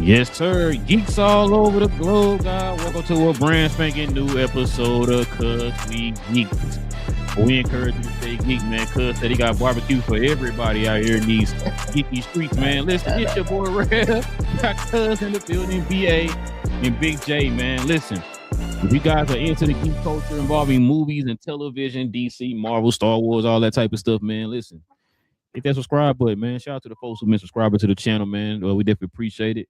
Yes, sir. Geeks all over the globe, guys. Welcome to a brand spanking new episode of Cuz We Geek. We encourage you to stay geek, man. Cuz said he got barbecue for everybody out here in these geeky streets, man. Listen, it's your boy Rev. Got Cuz in the building, BA and Big J, man. Listen, if you guys are into the geek culture involving movies and television, DC, Marvel, Star Wars, all that type of stuff, man, listen. Hit that subscribe button, man. Shout out to the folks who've been subscribing to the channel, man. We definitely appreciate it.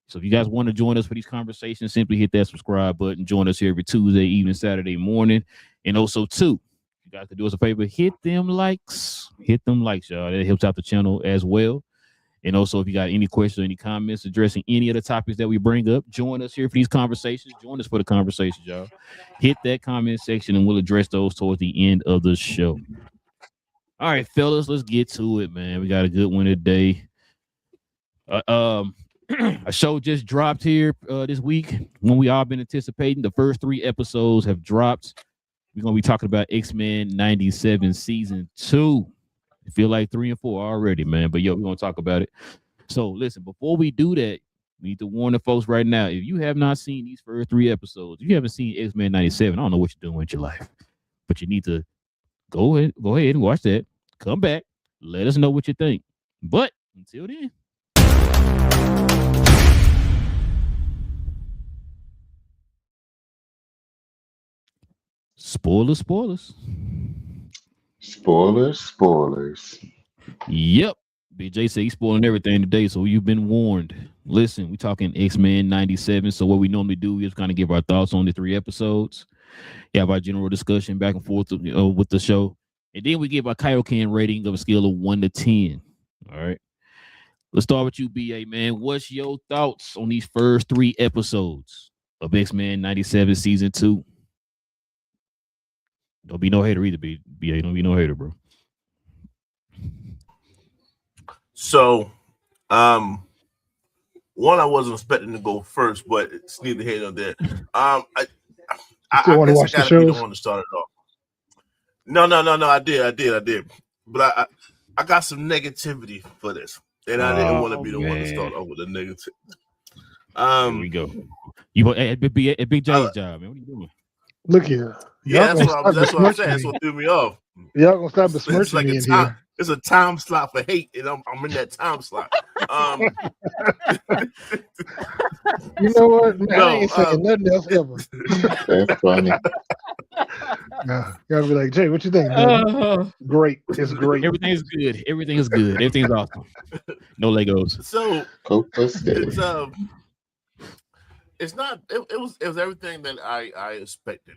So if you guys want to join us for these conversations, simply hit that subscribe button. Join us here every Tuesday evening, Saturday morning. And also, too, you guys can do us a favor, hit them likes. Hit them likes, y'all. That helps out the channel as well. And also, if you got any questions or any comments addressing any of the topics that we bring up, join us here for these conversations. Join us for the conversations, y'all. Hit that comment section, and we'll address those towards the end of the show. All right, fellas, let's get to it, man. We got a good one today. A show just dropped here this week when we all been anticipating. The first 3 episodes have dropped. We're going to be talking about X-Men 97 season 2. I feel like 3 and 4 already, man. But yo, we're going to talk about it. So listen, before we do that, we need to warn the folks right now. If you have not seen these first 3 episodes, if you haven't seen X-Men 97, I don't know what you're doing with your life. But you need to go ahead and watch that. Come back. Let us know what you think. But until then. Spoilers. Yep. BJ said he's spoiling everything today, so you've been warned. Listen, we're talking X-Men 97. So what we normally do is kind of give our thoughts on the 3 episodes. Have our general discussion back and forth with the show. And then we give our Kaioken rating of a scale of 1 to 10. All right. Let's start with you, BA, man. What's your thoughts on these first 3 episodes of X-Men 97 season 2? Don't be no hater either, BA. Don't be no hater, bro. So, one, I wasn't expecting to go first, but it's neither here nor there. I want to watch the shows? Be the one to start it off. No. I did. But I got some negativity for this, and I didn't want to be the one to start off with the negative. Here we go. You at Big J's job, man. What are you doing? Look here. Yeah, that's what I'm saying. That's what threw me off. Y'all gonna stop besmirching me in here. It's a time slot for hate, and I'm in that time slot. You know what? Man, I ain't saying nothing else ever. That's funny. Y'all be like, Jay, what you think? Great. It's great. Everything is good. Everything is good. Everything's awesome. No Legos. So it's not. It was everything that I expected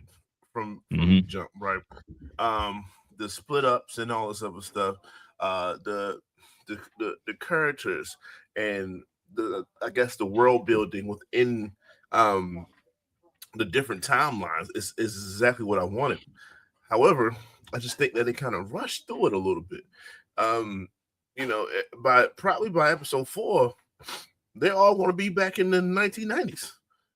from the jump, right? The split ups and all this other stuff, the characters and I guess the world building within the different timelines is exactly what I wanted. However, I just think that they kind of rushed through it a little bit. By episode 4, they're all going to be back in the 1990s,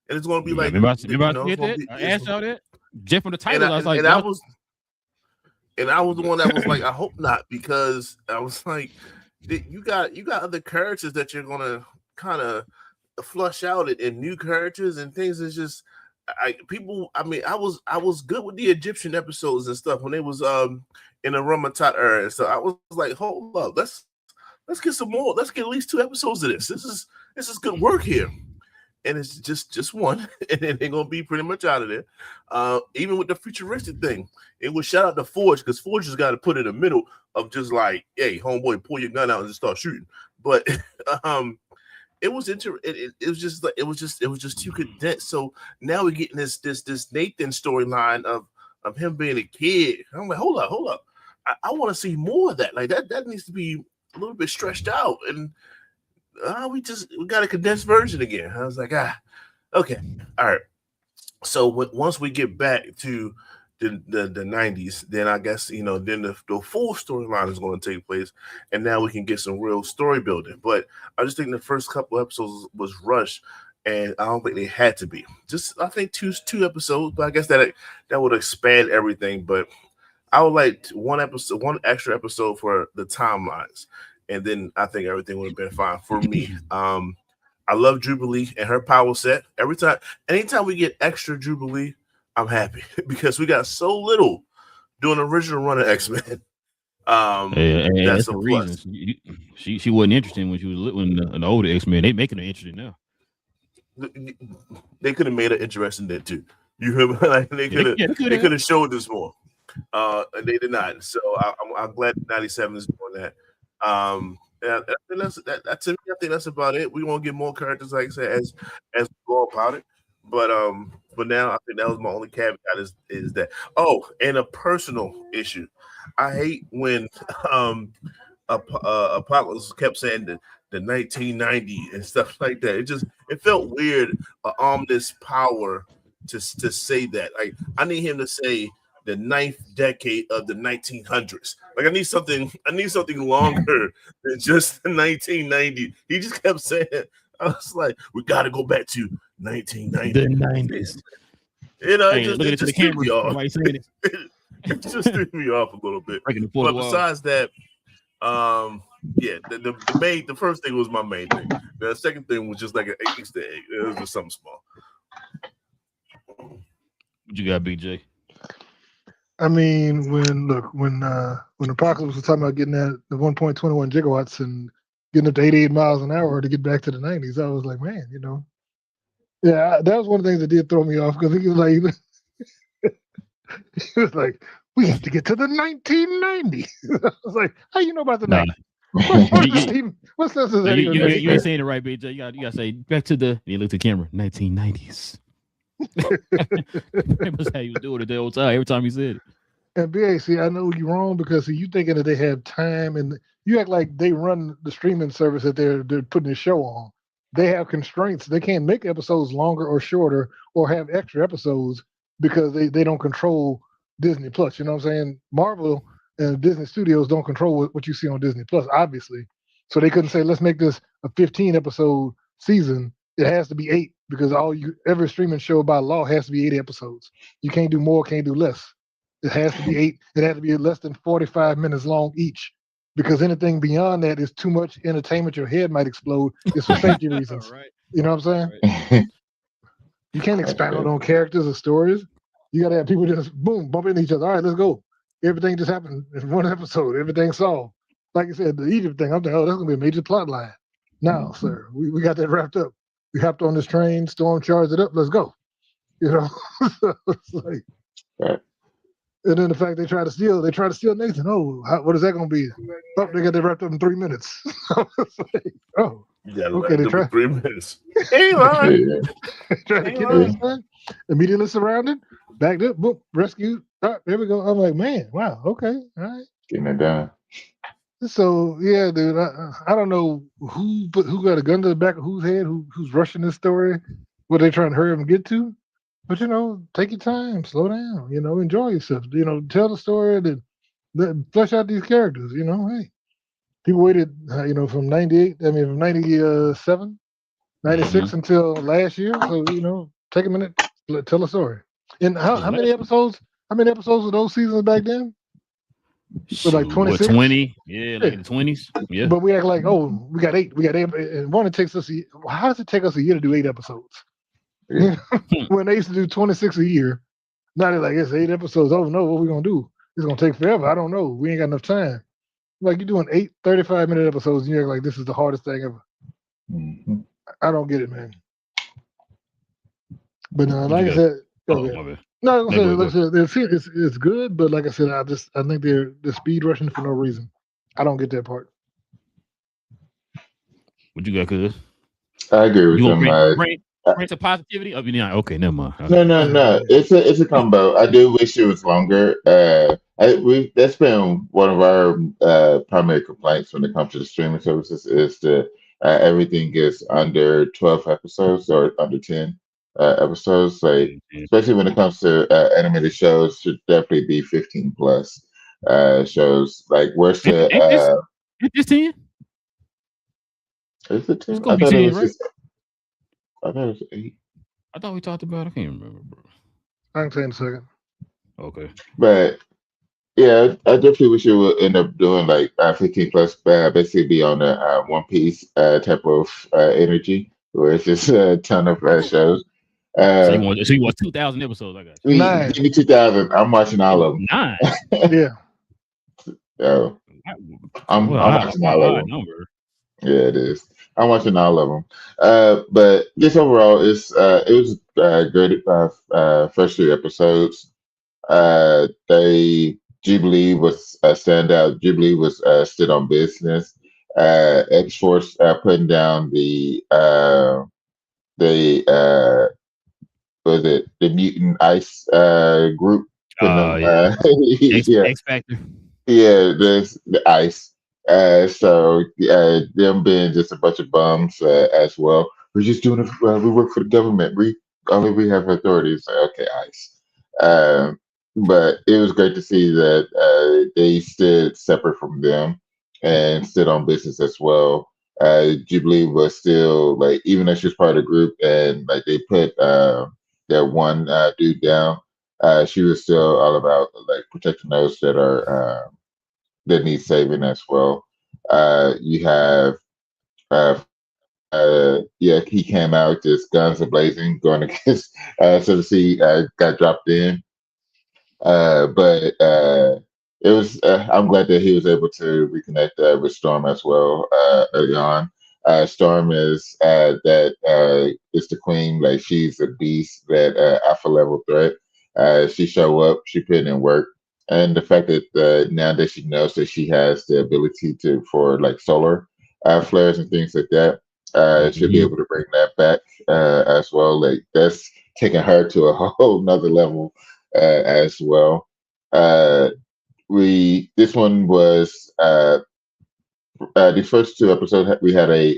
and it's going to be like. I asked y'all that. Just from the title, I was like, and I was the one that was like, I hope not, because I was like, you got other characters that you're gonna kind of flush out and new characters and things. It's just I was good with the Egyptian episodes and stuff when it was in the Ramatat era. So I was like, hold up, let's get some more. Let's get at least 2 episodes of this. This is good work here. And it's just one, and then they're gonna be pretty much out of there. Even with the futuristic thing, it was shout out to Forge, because Forge has got to put in the middle of just like, hey, homeboy, pull your gun out and just start shooting. But it was just too condensed. So now we're getting this Nathan storyline of him being a kid. I'm like, hold up, I want to see more of that. Like that needs to be a little bit stretched out and. We got a condensed version again. I was like, okay, all right. So once we get back to the 90s, then I guess then the full storyline is going to take place, and now we can get some real story building. But I just think the first couple episodes was rushed, and I don't think they had to be. Just I think two episodes, but I guess that would expand everything. But I would like one extra episode for the timelines. And then I think everything would have been fine for me. I love Jubilee and her power set. Anytime we get extra Jubilee, I'm happy because we got so little doing the original run of X-Men. And That's the a reason plus. she wasn't interesting when she was when the older X-Men. They making her interesting now. They could have made it interesting then too. You remember, like they could have showed this more. And they did not. So I'm glad 97 is doing that. And that to me, I think that's about it. We won't get more characters, like I said, as we go about it. But now I think that was my only caveat is that. Oh, and a personal issue. I hate when Apocalypse kept saying the 1990 and stuff like that. It felt weird, ominous power to say that. Like I need him to say the ninth decade of the 1900s. Like I need something longer than just the 1990. He just kept saying it. I was like, we got to go back to 1990. The 90s. You know, hey, look at the camera. It just threw me off a little bit. But besides that, the first thing was my main thing. The second thing was just like an Easter egg. It was just something small. What you got, BJ? I mean, when Apocalypse was talking about getting that the 1.21 gigawatts and getting up to 88 miles an hour to get back to the 90s, I was like, man, that was one of the things that did throw me off because he was like, we have to get to the 1990s. I was like, how you know about the 90s? What sense does that even make? You ain't saying it right, BJ. You got to say back to the. You look at the camera, 1990s. That was how you doing it the whole time. Every time you said it. And BAC, I know you're wrong because you thinking that they have time and you act like they run the streaming service that they're putting the show on. They have constraints. They can't make episodes longer or shorter or have extra episodes because they don't control Disney Plus. You know what I'm saying? Marvel and Disney Studios don't control what you see on Disney Plus, obviously. So they couldn't say, let's make this a 15 episode season. It has to be 8 because every streaming show by law has to be 8 episodes. You can't do more, can't do less. It has to be 8. It has to be less than 45 minutes long each because anything beyond that is too much entertainment. Your head might explode. It's for safety reasons. Right. You know what I'm saying? Right. You can't expound on characters or stories. You got to have people just, boom, bump into each other. All right, let's go. Everything just happened in one episode. Everything's solved. Like you said, the Egypt thing, I'm like, oh, that's going to be a major plot line. Now, sir, we got that wrapped up. We hopped on this train, Storm charged it up, let's go. So it's like, right. And then the fact they try to steal Nathan. Oh, what is that going to be? Oh, they got that wrapped up in 3 minutes. Like, oh, okay, they tried 3 minutes. Hey, Ron. Trying to kidnap his son. Immediately surrounded, backed up, boom, rescued. Right, there we go. I'm like, man, wow, okay, all right, getting it done. So yeah, dude, I don't know who got a gun to the back of whose head, who's rushing this story, what they trying to hurry up and get to. But take your time, slow down, enjoy yourself. Tell the story that flesh out these characters. Hey, people waited, from 98. I mean, from 97, 96 until last year. So take a minute, tell a story. And how many episodes? How many episodes of those seasons back then? Like 26? 20? Yeah, like in the 20s. Yeah. But we act like, oh, we got 8. We got 8. And one, it takes us how does it take us a year to do 8 episodes? When they used to do 26 a year, now they're like, it's 8 episodes. Oh no, what we gonna do? It's gonna take forever. I don't know. We ain't got enough time. Like you're doing 8 35-minute episodes, and you're like, this is the hardest thing ever. Mm-hmm. I don't get it, man. But like I said, no, it's good, but like I said, I think they're speed rushing for no reason. I don't get that part. What you got, cuz? I agree with you. Bring some positivity. Okay, never mind. No. It's a combo. I do wish it was longer. That's been one of our primary complaints when it comes to the streaming services is that everything is under 12 episodes or under 10 episodes. Like especially when it comes to animated shows, should definitely be 15 plus shows. Like where's the it's 10? Is it 10? It's gonna be 10, right? I thought it was 8. I thought we talked about it. I can't remember, bro. I can say in a second. Okay. But yeah, I definitely wish you would end up doing like 15 plus, basically be on the One Piece type of energy. where it's just a ton of shows. So you want 2,000 episodes? I got you. Give me 2,000. I'm watching all of them. 9. Yeah. So I'm watching all of them. Number. Yeah, it is. I'm watching all of them. But just overall, it was graded by first 3 episodes. Jubilee was a standout. Jubilee was stood on business. X Force putting down the the mutant ice group. X Factor. Yeah, there's the ice. So them being just a bunch of bums as well. We're just doing it. We work for the government. We have authorities. Okay, ice. But it was great to see that they stood separate from them and stood on business as well. Jubilee was still like, even though she was part of the group, and like they put that one dude down, she was still all about like protecting those that are that need saving as well. You have he came out just guns a blazing, going against so to see got dropped in. But it was. I'm glad that he was able to reconnect with Storm as well early on. Storm is is the queen. Like, she's a beast, that alpha level threat. She show up, she put in work, and the fact that now that she knows that she has the ability for like solar flares and things like that, she'll be able to bring that back as well. Like, that's taking her to a whole nother level as well. This one was the first 2 episodes. We had a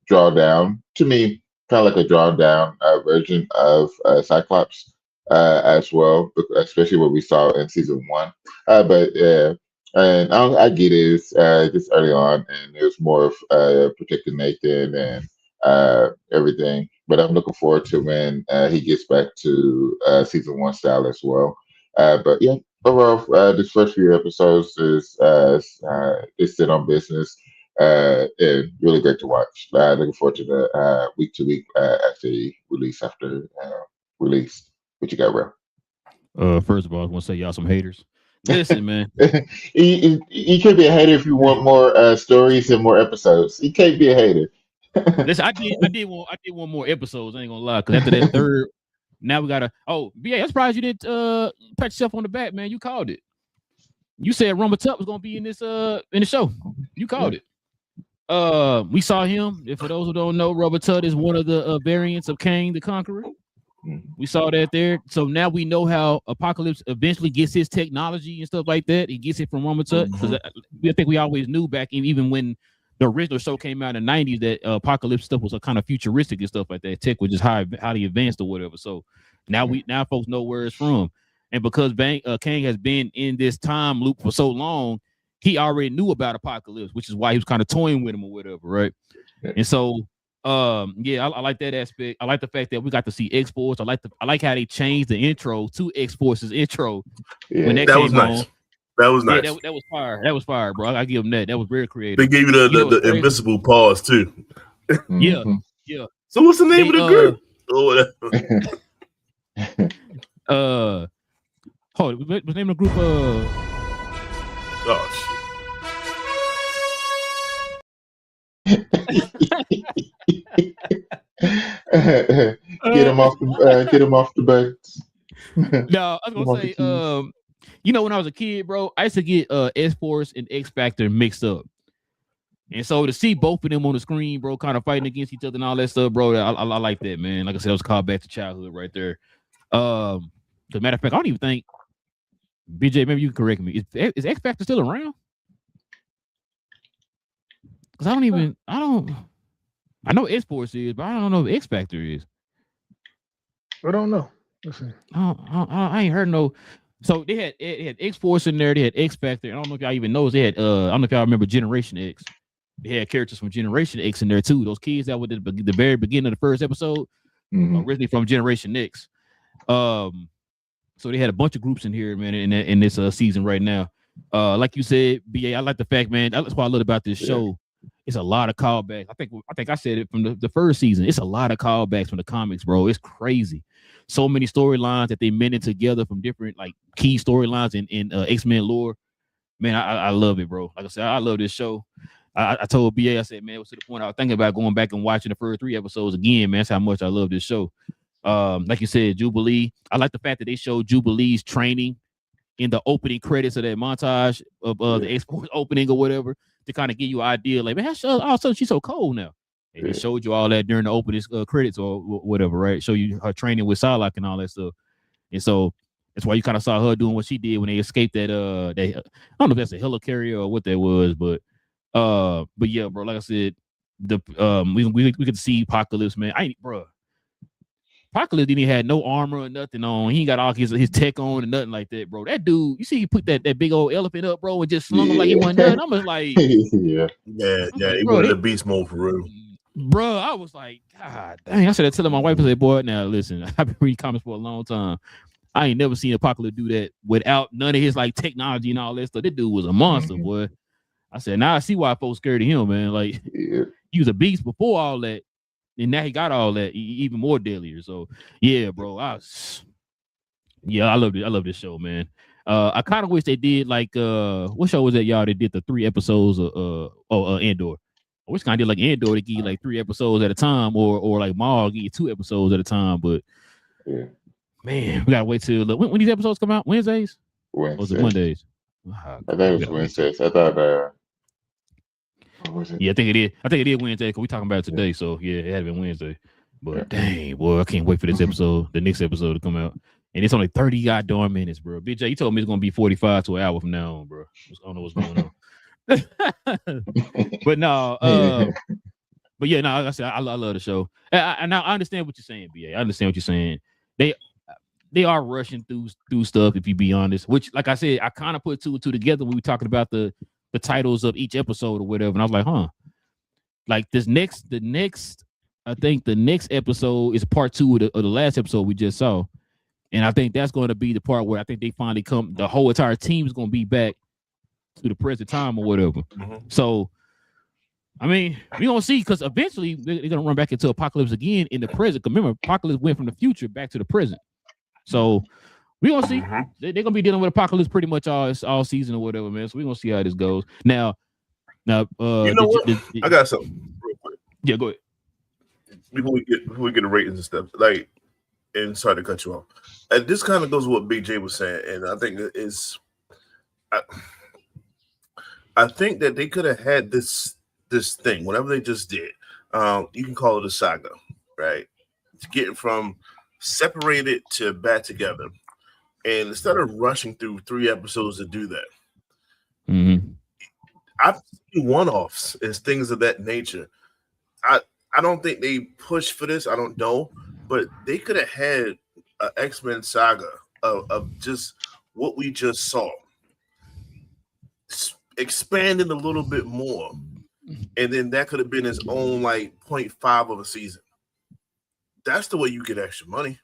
drawdown. To me, kind of like a drawdown version of Cyclops as well, especially what we saw in season 1. But and I get it. It's just early on, and it was more of protecting Nathan and everything. But I'm looking forward to when he gets back to season 1 style as well. But yeah, overall, this first few episodes is sit on business. And really great to watch. Looking forward to the week to week after release. What you got, bro? First of all, I want to say y'all some haters. Listen, man. You can't be a hater if you want more stories and more episodes. You can't be a hater. Listen, I did want more episodes. I ain't gonna lie, because after that third, now we gotta. Oh, yeah, I'm surprised you didn't pat yourself on the back, man. You called it. You said Rumble Tuck was gonna be in the show. You called it. We saw him. And for those who don't know, Rubber Tut is one of the variants of Kang the Conqueror. We saw that there. So now we know how Apocalypse eventually gets his technology and stuff like that. He gets it from Rubber Tut. Because I think we always knew back even when the original show came out in the 90s that Apocalypse stuff was a kind of futuristic and stuff like that. Tech was just highly advanced or whatever. So now folks know where it's from. And because Kang has been in this time loop for so long, he already knew about Apocalypse, which is why he was kind of toying with him or whatever, right? Yeah. And so, I like that aspect. I like the fact that we got to see X-Force. I like how they changed the intro to X-Force's intro. Yeah, when that was nice. That was nice. Yeah, that was fire. That was fire, bro. I give them that. That was very creative. They gave you the invisible pause too. Yeah. So what's the name of the group? What's the name of the group? Get him off the boats. No, I was gonna say, when I was a kid, bro, I used to get X-Force and X-Factor mixed up. And so to see both of them on the screen, bro, kind of fighting against each other and all that stuff, bro, I like that, man. Like I said, I was called back to childhood right there. As a matter of fact, I don't even think BJ, maybe you can correct me. Is X-Factor still around? Because I know X-Force is, but I don't know if X-Factor is. I don't know. Let's see. I ain't heard no. So they had X-Force in there. They had X-Factor. I don't know if y'all even know. They had I don't know if y'all remember Generation X. They had characters from Generation X in there too. Those kids that were at the very beginning of the first episode, originally from Generation X. So they had a bunch of groups in here, man, in this season right now. Like you said, BA, I like the fact, man. That's what I love about this show. it's a lot of callbacks. I think I said it from the first season. It's a lot of callbacks from the comics, bro. It's crazy. So many storylines that they mended together from different like key storylines in X-Men lore. Man, I love it, bro. Like I said, I love this show. I told BA, I said, man, it was to the point I was thinking about going back and watching the first 3 episodes again, man. That's how much I love this show. Like you said, Jubilee. I like the fact that they showed Jubilee's training in the opening credits of that montage of the X-Force opening or whatever to kind of give you an idea. Like, man, all of a sudden she's so cold now. And they showed you all that during the opening credits or whatever, right? Show you her training with Psylocke and all that stuff. And so that's why you kind of saw her doing what she did when they escaped that I don't know if that's a helicarrier or what that was, but yeah, bro, like I said, we could see Apocalypse, man. Apocalypse didn't have no armor or nothing on. He ain't got all his tech on and nothing like that, bro. That dude, you see, he put that big old elephant up, bro, and just slung him like he wasn't nothing. I'm just like, yeah, he wanted the beast mode for real. Bro, I was like, God dang. I said telling my wife, I said, boy, now listen, I've been reading comics for a long time. I ain't never seen Apocalypse do that without none of his like technology and all that stuff. That dude was a monster, boy. I said, now I see why folks scared of him, man. Like, he was a beast before all that. And now he got all that even more deadlier. So yeah, bro. I love it. I love this show, man. I kind of wish they did like what show was that, y'all? They did the 3 episodes of Andor. I wish kind of did like Andor to give you like 3 episodes at a time, or like Maul give you 2 episodes at a time. But man, we gotta wait till when these episodes come out. Wednesdays? Or was it Mondays? I think it was Wednesdays. I thought yeah, I think it is. I think it is Wednesday because we talking about it today. So yeah, it had been Wednesday. But dang, boy, I can't wait for this episode, the next episode to come out. And it's only 30 goddamn minutes, bro. BJ, you told me it's gonna be 45 to an hour from now on, bro. I don't know what's going on. But no, but yeah, no, like I said, I love the show. And I understand what you're saying, BA. I understand what you're saying. They are rushing through stuff, if you be honest. Which, like I said, I kind of put 2 and 2 together when we were talking about the titles of each episode or whatever, and I was like, like the next episode is part 2 of the last episode we just saw, and I think that's going to be the part where I think they finally the whole entire team is going to be back to the present time or whatever. So, I mean, we gonna see, because eventually they're gonna run back into Apocalypse again in the present. Remember, Apocalypse went from the future back to the present, so. We're gonna see. They're gonna be dealing with Apocalypse pretty much all season or whatever, man. So we're gonna see how this goes. Now, you know what? I got something real quick. Yeah, go ahead. Before we get the ratings and stuff, like, and sorry to cut you off. And this kind of goes with what Big J was saying, and I think I think that they could have had this thing, whatever they just did. You can call it a saga, right? To get from separated to back together. And instead of rushing through 3 episodes to do that, I've seen one-offs and things of that nature. I don't think they pushed for this. I don't know, but they could have had an X-Men saga of just what we just saw, expanded a little bit more, and then that could have been its own like 0.5 of a season. That's the way you get extra money.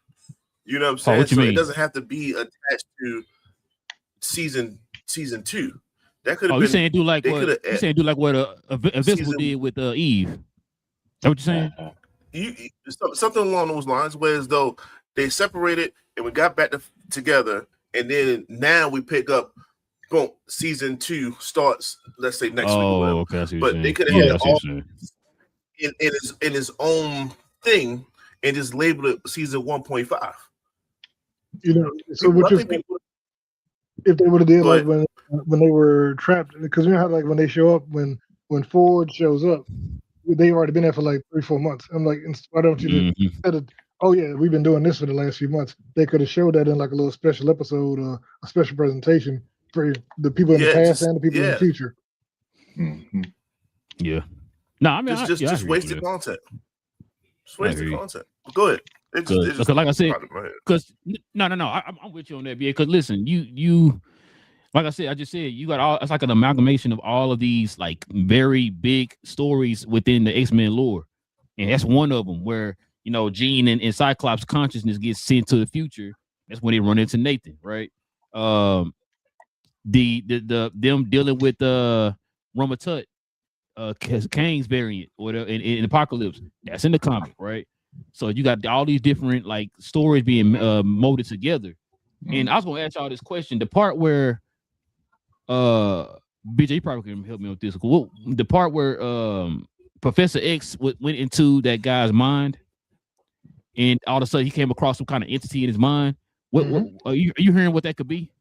You know what I'm saying? What you mean? It doesn't have to be attached to season 2. That could have been. You saying do like what? You saying do like what Invincible did with Eve? Is that what you're saying? Something along those lines, where as though they separated and we got back together, and then now we pick up. Boom! Season 2 starts. Let's say next week. Or okay. I see but they could have had it all in his own thing and just labeled it season 1.5. You know, so what you think if they would have did like when they were trapped, because you know how like when they show up when Ford shows up, they've already been there for like 3-4 months. I'm like, why don't you instead of we've been doing this for the last few months, they could have showed that in like a little special episode or a special presentation for the people in the past and the people in the future. Yeah. No, I mean just wasted content. Just wasted content. Go ahead. Because like I said, because no, I'm with you on that, because listen, you like I said, I just said you got all. It's like an amalgamation of all of these like very big stories within the X-Men lore, and that's one of them where Jean and Cyclops' consciousness gets sent to the future. That's when they run into Nathan, right? The them dealing with Roma Tut Kang's variant, whatever, in Apocalypse. That's in the comic, right? So you got all these different like stories being molded together. And I was gonna ask y'all this question: the part where, BJ, you probably can help me with this. The part where Professor X went into that guy's mind, and all of a sudden he came across some kind of entity in his mind. What are you hearing what that could be?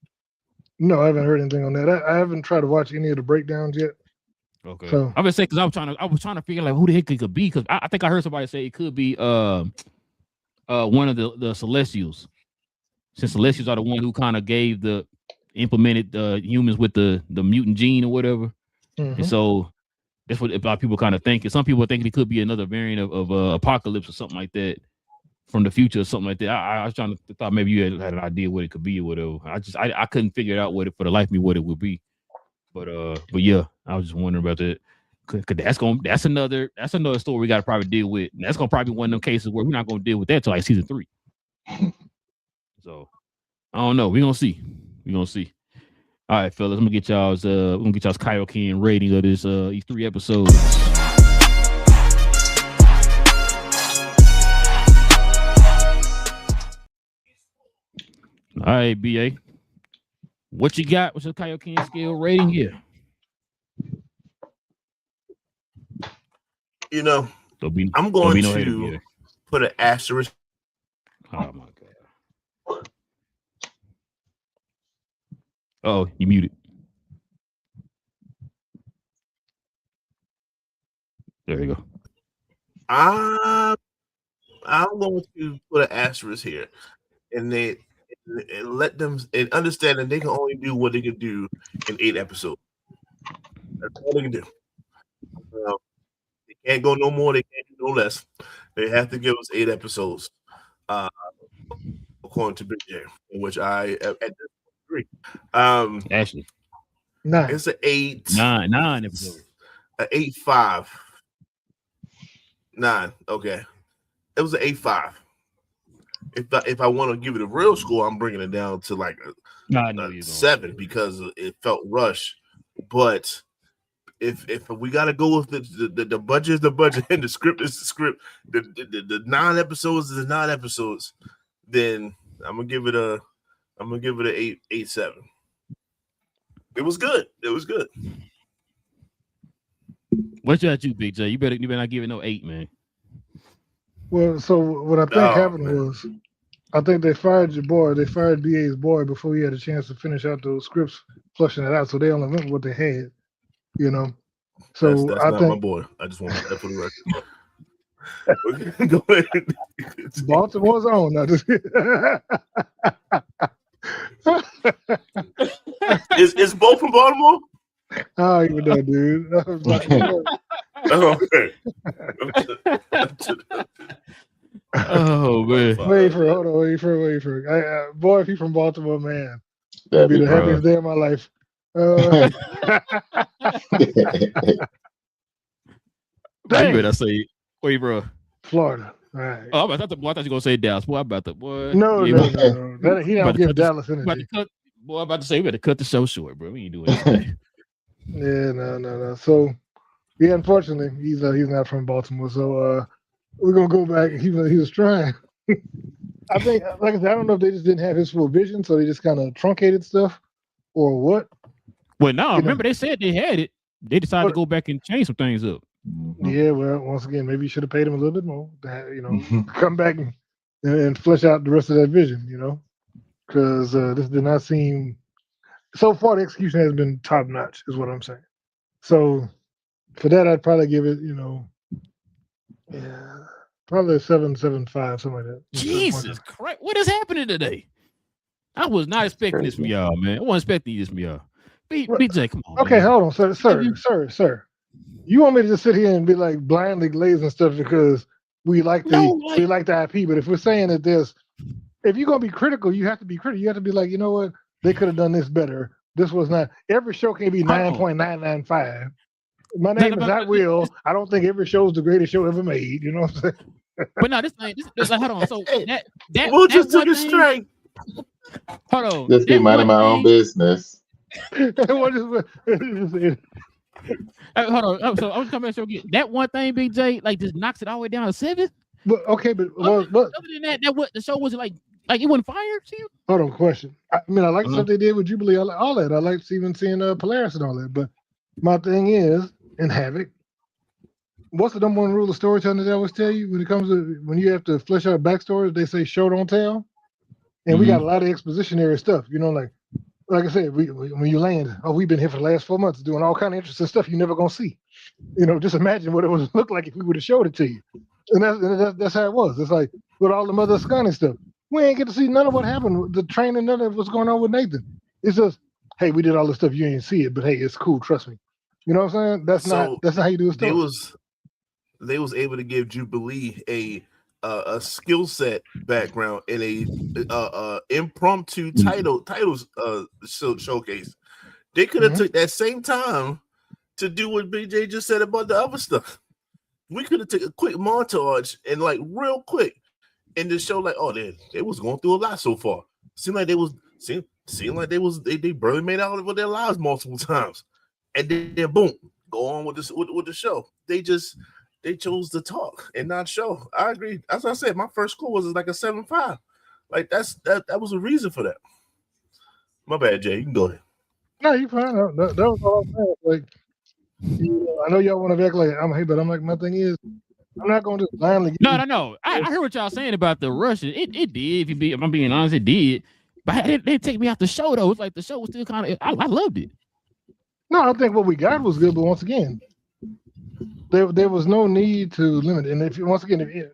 No, I haven't heard anything on that. I haven't tried to watch any of the breakdowns yet. Okay, so I'm gonna say because I was trying to figure like who the heck it could be, because I think I heard somebody say it could be one of the Celestials, since Celestials are the one who kind of implemented humans with the mutant gene or whatever. And so that's what a lot of people kind of think. And some people think it could be another variant of Apocalypse or something like that from the future or something like that. I was trying to thought maybe you had an idea what it could be or whatever. I couldn't figure it out for the life of me what it would be. But yeah, I was just wondering about that. Cause that's another story we got to probably deal with. And that's gonna probably be one of them cases where we're not gonna deal with that till like season 3. So I don't know. We're gonna see. All right, fellas, I'm gonna get y'all's Kaioken rating of this these 3 episodes. All right, BA. What you got? What's your Kaioken scale rating here? You know, I'm going to put an asterisk. Oh my god. Oh, you muted. There you go. I'm going to put an asterisk here, and let them understand that they can only do what they can do in 8 episodes. That's all they can do. They can't go no more. They can't do no less. They have to give us 8 episodes, according to Big J, in which I at this point agree. Actually, 9. It's an 8. 9 episodes. An 8.5. 9. Okay, it was an 8.5. If I want to give it a real score, I'm bringing it down to like a 7 because it felt rushed. But if we got to go with the budget is the budget and the script is the script, the 9 episodes is the 9 episodes, then I'm gonna give it a 8.7. It was good. What's you, Big J? You better not give it no 8, man. Well, so what I think happened was, I think they fired your boy. They fired BA's boy before he had a chance to finish out those scripts, flushing it out. So they only went with what they had, So that's not my boy. I just want that for the record. Go ahead. Baltimore's own. Is Bo from Baltimore? Oh, you know, dude. Okay. Oh man. Wait for. Boy, if he's from Baltimore, man, that'd be the happiest day of my life. You better say, wait, bro. Florida. Right. Oh, I thought you were gonna say Dallas. Boy, No. He don't give Dallas energy. I'm about to say we better cut the show short, bro. We ain't doing anything. Yeah, no. So, yeah, unfortunately, he's not from Baltimore. So, we're gonna go back. He was trying. I think, like I said, I don't know if they just didn't have his full vision, so they just kind of truncated stuff, or what. Well, no, remember they said they had it. They decided to go back and change some things up. Yeah, well, once again, maybe you should have paid him a little bit more. Come back and flesh out the rest of that vision. Because this did not seem. So far, the execution has been top notch, is what I'm saying. So for that, I'd probably give it, probably a 7.75, something like that. Jesus Christ, what is happening today? I was not expecting this from y'all, man. I wasn't expecting this from y'all. BJ, come on. Okay, man. Hold on, sir. You want me to just sit here and be like blindly glazing stuff because we like the IP? But if we're saying that if you're gonna be critical, you have to be critical. You have to be like, you know what? They could have done this better. This was not. Every show can't be 9.995. My name is not Will. I don't think every show is the greatest show ever made. You know what I'm saying? But no, this hold on. So that we'll just took it straight. Hold on. Just be minding my own business. Hold on. So I was coming to that one thing, Big J, like just knocks it all the way down to 7. But okay, but Other than that, what the show wasn't like it wasn't fire. See? Hold on, question. I mean, I like the stuff they did with Jubilee, all that. I liked even seeing Polaris and all that. But my thing is, in Havoc, what's the number one rule of storytelling that I always tell you when it comes to when you have to flesh out backstories? They say show don't tell, and we got a lot of expositionary stuff. You know, like I said, when you land, we've been here for the last 4 months doing all kind of interesting stuff you're never gonna see. You know, just imagine what it would look like if we would have showed it to you. And that's how it was. It's like with all the Mother Scotty stuff. We ain't get to see none of what happened, the training, none of what's going on with Nathan. It's just, hey, we did all this stuff, you ain't see it, but hey, it's cool, trust me. You know what I'm saying? That's not how you do it. They was able to give Jubilee a skill set background in a impromptu titles showcase. They could have took that same time to do what BJ just said about the other stuff. We could have took a quick montage and like real quick and just show like, oh, they was going through a lot so far. Seemed like they barely made out with their lives multiple times, and then boom, go on with the show. They chose to talk and not show. I agree. As I said, my first score was like a 7.5. Like that was a reason for that. My bad, Jay. You can go ahead. No, you fine. That was all I'm saying. Like, I know y'all want to act like I'm here, but I'm like, my thing is, I'm not going to just blindly. No. I heard what y'all saying about the Russian. It did. If I'm being honest, it did. But it didn't take me out the show though. It's like the show was still kind of. I loved it. No, I think what we got was good, but once again, there was no need to limit it. And if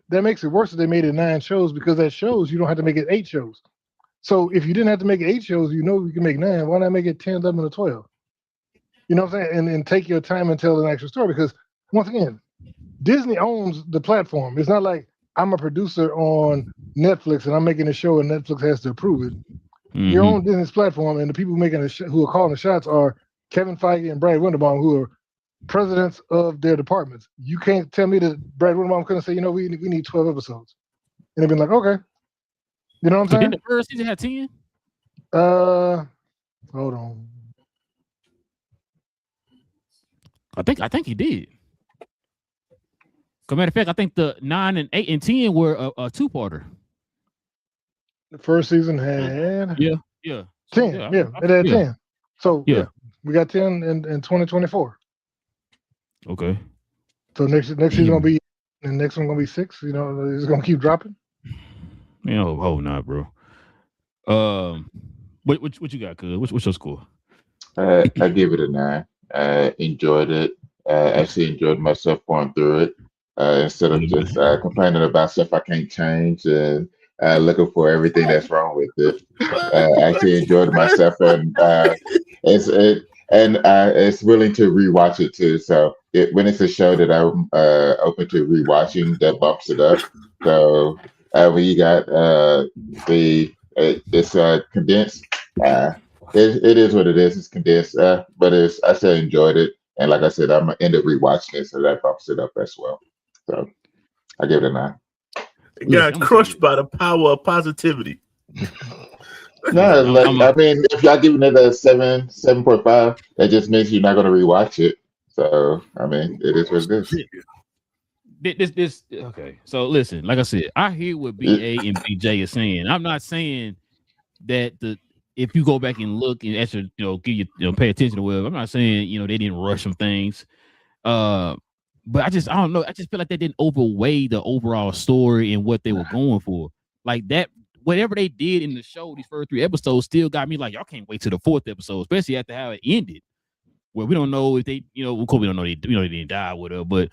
that makes it worse if they made it 9 shows, because that shows you don't have to make it 8 shows. So if you didn't have to make it 8 shows, you can make 9. Why not make it 10, 11, or 12? You know what I'm saying? And take your time and tell an actual story, because once again, Disney owns the platform. It's not like I'm a producer on Netflix and I'm making a show and Netflix has to approve it. Your own Disney's platform, and the people making who are calling the shots are Kevin Feige and Brad Winderbaum, who are presidents of their departments. You can't tell me that Brad Winderbaum couldn't say, we need 12 episodes. And they've been like, okay. You know what I'm saying? Didn't the first season have 10? Hold on. I think he did. As a matter of fact, I think the 9 and 8 and 10 were a 2-parter. The first season had 10. It had 10. So we got 10 in 2024. Okay. So next season gonna be, and next one gonna be 6. It's gonna keep dropping. Nah, bro. What you got, cuz? What's your score? I give it a 9. I enjoyed it. Actually enjoyed myself going through it. Instead of just complaining about stuff I can't change and looking for everything that's wrong with it. I actually enjoyed myself, and it's willing to rewatch it too. So when it's a show that I'm open to rewatching, that bumps it up. So when you got it's condensed. It is what it is. It's condensed, but I still enjoyed it. And like I said, I'm gonna end up rewatching it, so that bumps it up as well. So I give it a 9. It got crushed by the power of positivity. No, I mean, if y'all giving it a 7.5, that just means you're not gonna rewatch it. So I mean, it is what it is. This okay. So listen, like I said, I hear what BA and BJ is saying. I'm not saying that if you go back and look and actually, pay attention to whatever, I'm not saying, they didn't rush some things. But I don't know. I just feel like they didn't overweigh the overall story and what they were going for. Like that, whatever they did in the show, these first 3 episodes still got me like, y'all can't wait to the 4th episode, especially after how it ended. Where we don't know if they, of course we don't know they didn't die with her, but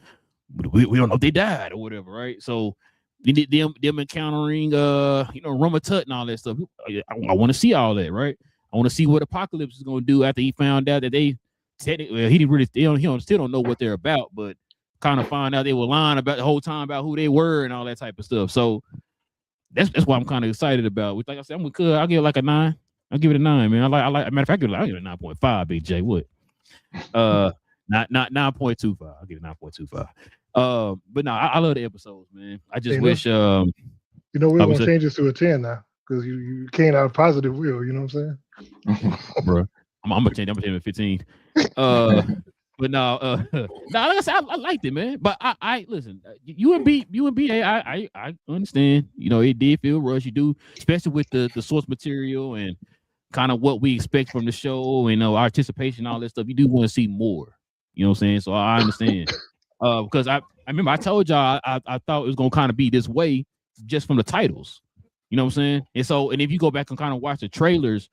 we don't know if they died or whatever, right? So them encountering Roma Tut and all that stuff. I want to see all that, right? I want to see what Apocalypse is going to do after he found out that he didn't really still don't know what they're about, but kind of find out they were lying about the whole time about who they were and all that type of stuff. So that's what I'm kind of excited about. Which, like I said, I'll give it like a 9. I'll give it a 9, man. I like. Matter of fact, I'll give it a 9.5. Big J, what? Not 9.25. I'll give it 9.25. But no, I love the episodes, man. I just wish. We're gonna change this to a 10 now because you can't have positive will. You know what I'm saying, bro? I'm gonna change. I'm gonna change it to 15. But no, like I said, I liked it, man. But I listen, UMB, I understand. You know, it did feel rushed. You do, especially with the source material and kind of what we expect from the show and our anticipation, all that stuff. You do want to see more. You know what I'm saying? So I understand. Because I remember I told y'all I thought it was gonna kind of be this way just from the titles. You know what I'm saying? And if you go back and kind of watch the trailers,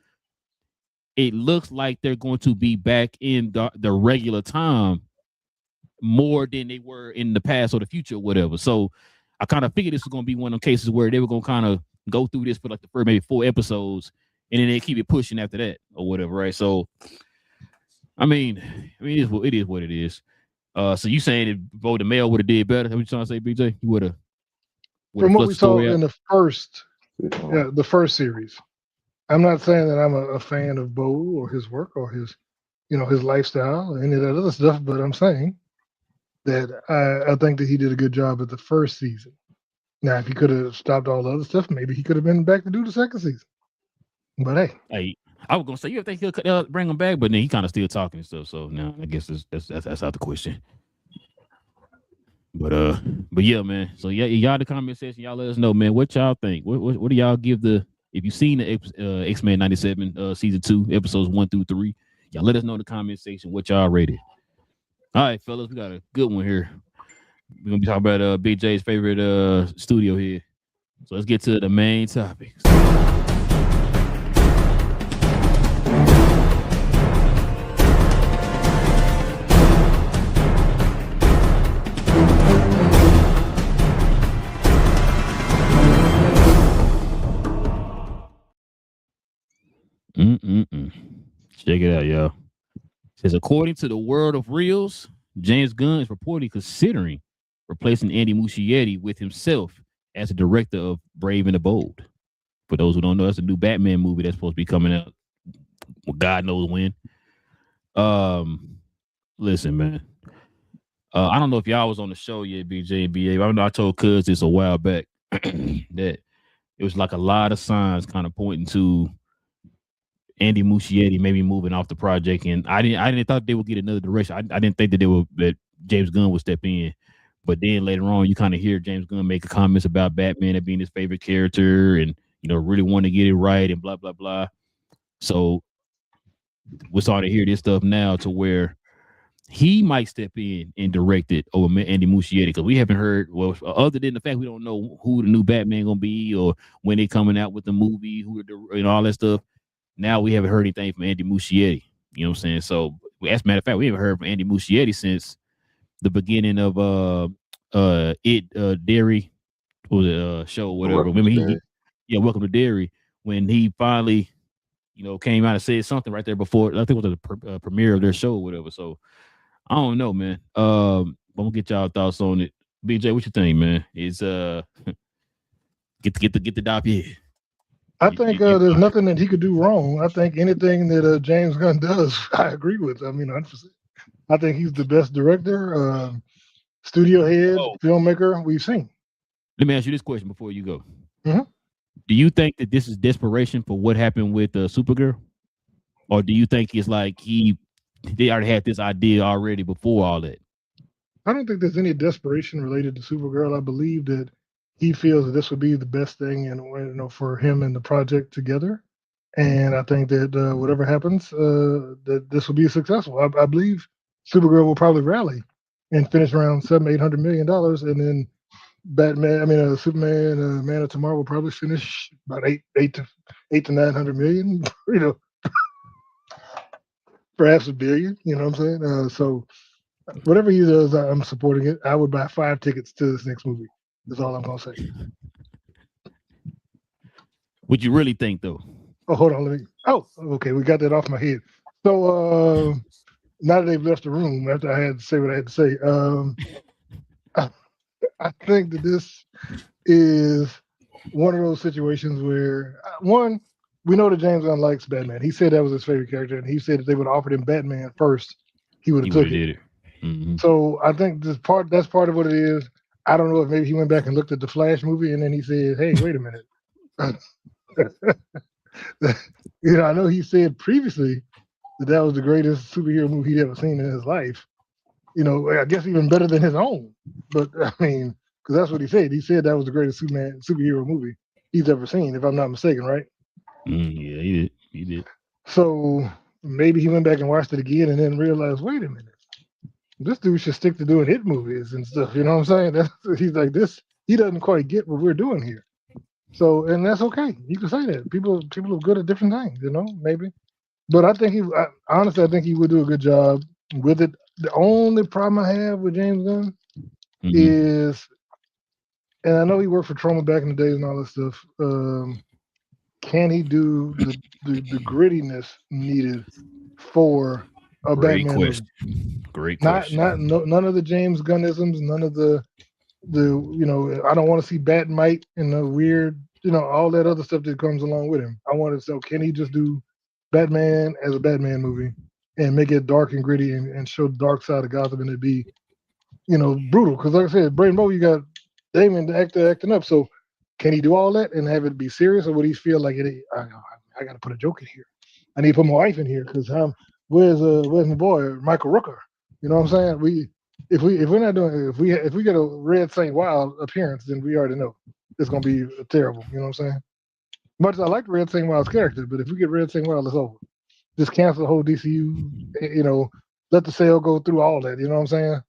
it looks like they're going to be back in the regular time more than they were in the past or the future or whatever. So I kind of figured this was going to be one of those cases where they were going to kind of go through this for like the first maybe 4 episodes and then they keep it pushing after that or whatever, right? So, I mean, it is what it is. So you saying if Bo the Male would have did better? What you trying to say, BJ? You would have. From what we saw in the first series, I'm not saying that I'm a fan of Bo or his work or his lifestyle or any of that other stuff, but I'm saying that I think that he did a good job at the first season. Now, if he could have stopped all the other stuff, maybe he could have been back to do the second season. But hey, I was gonna say you think he'll bring him back, but then he kind of still talking and stuff. So now I guess that's out the question. But yeah, man. So yeah, y'all the comment section, y'all let us know, man. What y'all think? What do y'all give the? If you've seen the X-Men 97 season 2 episodes 1 through 3, y'all let us know in the comment section what y'all rated. All right, fellas, we got a good one here. We're gonna be talking about Big J's favorite studio here. So let's get to the main topics. Check it out, y'all. It says, according to the World of Reels, James Gunn is reportedly considering replacing Andy Muschietti with himself as the director of Brave and the Bold. For those who don't know, that's a new Batman movie that's supposed to be coming out. Well, God knows when. Listen, man. I don't know if y'all was on the show yet, BJ and BA. I know I told Cuz this a while back that it was like a lot of signs kind of pointing to Andy Muschietti maybe moving off the project, and I didn't thought they would get another direction. I didn't think that James Gunn would step in, but then later on you kind of hear James Gunn make comments about Batman being his favorite character, and really want to get it right and blah blah blah. So we're starting to hear this stuff now to where he might step in and direct it over Andy Muschietti, because we haven't heard, well, other than the fact we don't know who the new Batman gonna be or when they're coming out with the movie, all that stuff. Now we haven't heard anything from Andy Muschietti. You know what I'm saying? So, as a matter of fact, we haven't heard from Andy Muschietti since the beginning of Dairy, was it show or whatever. Remember Welcome to Dairy, when he finally, came out and said something right there before. I think it was the premiere of their show or whatever. So I don't know, man. I'm gonna get y'all thoughts on it. BJ, what you think, man? Is get the dossier. I think there's nothing that he could do wrong. I think anything that James Gunn does, I agree with. I mean, 100%. I think he's the best director, studio head, filmmaker we've seen. Let me ask you this question before you go. Mm-hmm. Do you think that this is desperation for what happened with Supergirl? Or do you think it's like they already had this idea already before all that? I don't think there's any desperation related to Supergirl. I believe that he feels that this would be the best thing for him and the project together. And I think that whatever happens, that this will be successful. I believe Supergirl will probably rally and finish around $700-800 million, and then Superman, Man of Tomorrow will probably finish about eight to 900 million. Perhaps $1 billion. You know what I'm saying? So whatever he does, I'm supporting it. I would buy 5 tickets to this next movie. That's all I'm gonna say. What you really think, though? Oh, hold on. Okay. We got that off my head. So now that they've left the room, after I had to say what I had to say, I think that this is one of those situations where, one, we know that James Gunn likes Batman. He said that was his favorite character, and he said if they would have offered him Batman first, he would have took it. Mm-hmm. So I think that's part of what it is. I don't know if maybe he went back and looked at the Flash movie and then he said, hey, wait a minute. I know he said previously that was the greatest superhero movie he'd ever seen in his life. I guess even better than his own. But I mean, because that's what he said. He said that was the greatest superhero movie he's ever seen, if I'm not mistaken, right? Yeah, he did. He did. So maybe he went back and watched it again and then realized, wait a minute, this dude should stick to doing hit movies and stuff. You know what I'm saying? He's like this. He doesn't quite get what we're doing here. So, and that's okay. You can say that. People are good at different things, maybe. But I think honestly, I think he would do a good job with it. The only problem I have with James Gunn is, and I know he worked for Trauma back in the days and all that stuff. Can he do the grittiness needed for a Great Batman question. movie? Great question. None of the James Gunnisms, none of the I don't want to see Batmite and the weird, all that other stuff that comes along with him. I want to say, can he just do Batman as a Batman movie and make it dark and gritty and show the dark side of Gotham and it be, brutal? Because like I said, Braden Bow, you got Damon the actor acting up. So can he do all that and have it be serious, or would he feel like I got to put a joke in here? I need to put my wife in here because where's my boy Michael Rooker? You know what I'm saying? If we're not doing if we get a Red Saint Wild appearance, then we already know it's gonna be terrible. You know what I'm saying? Much as I like Red Saint Wild's character, but if we get Red Saint Wild, it's over. Just cancel the whole DCU. Let the sale go through all that. You know what I'm saying?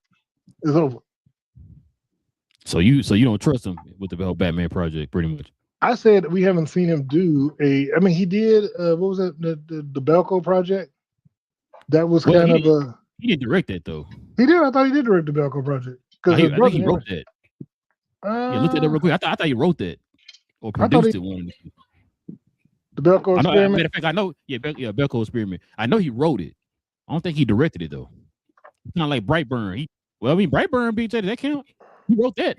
It's over. So you don't trust him with the whole Batman project, pretty much. I said we haven't seen him do I mean, he did. What was that? The Belko project. That was kind of a. He didn't direct that though. He did. I thought he did direct the Belko project. I think he wrote that. Yeah, look at that real quick. I thought he wrote that or produced it. One. The Belko experiment. Matter of fact, I know. Yeah, Belko experiment. I know he wrote it. I don't think he directed it though. It's not like Brightburn. Brightburn, BJ, does that count? He wrote that.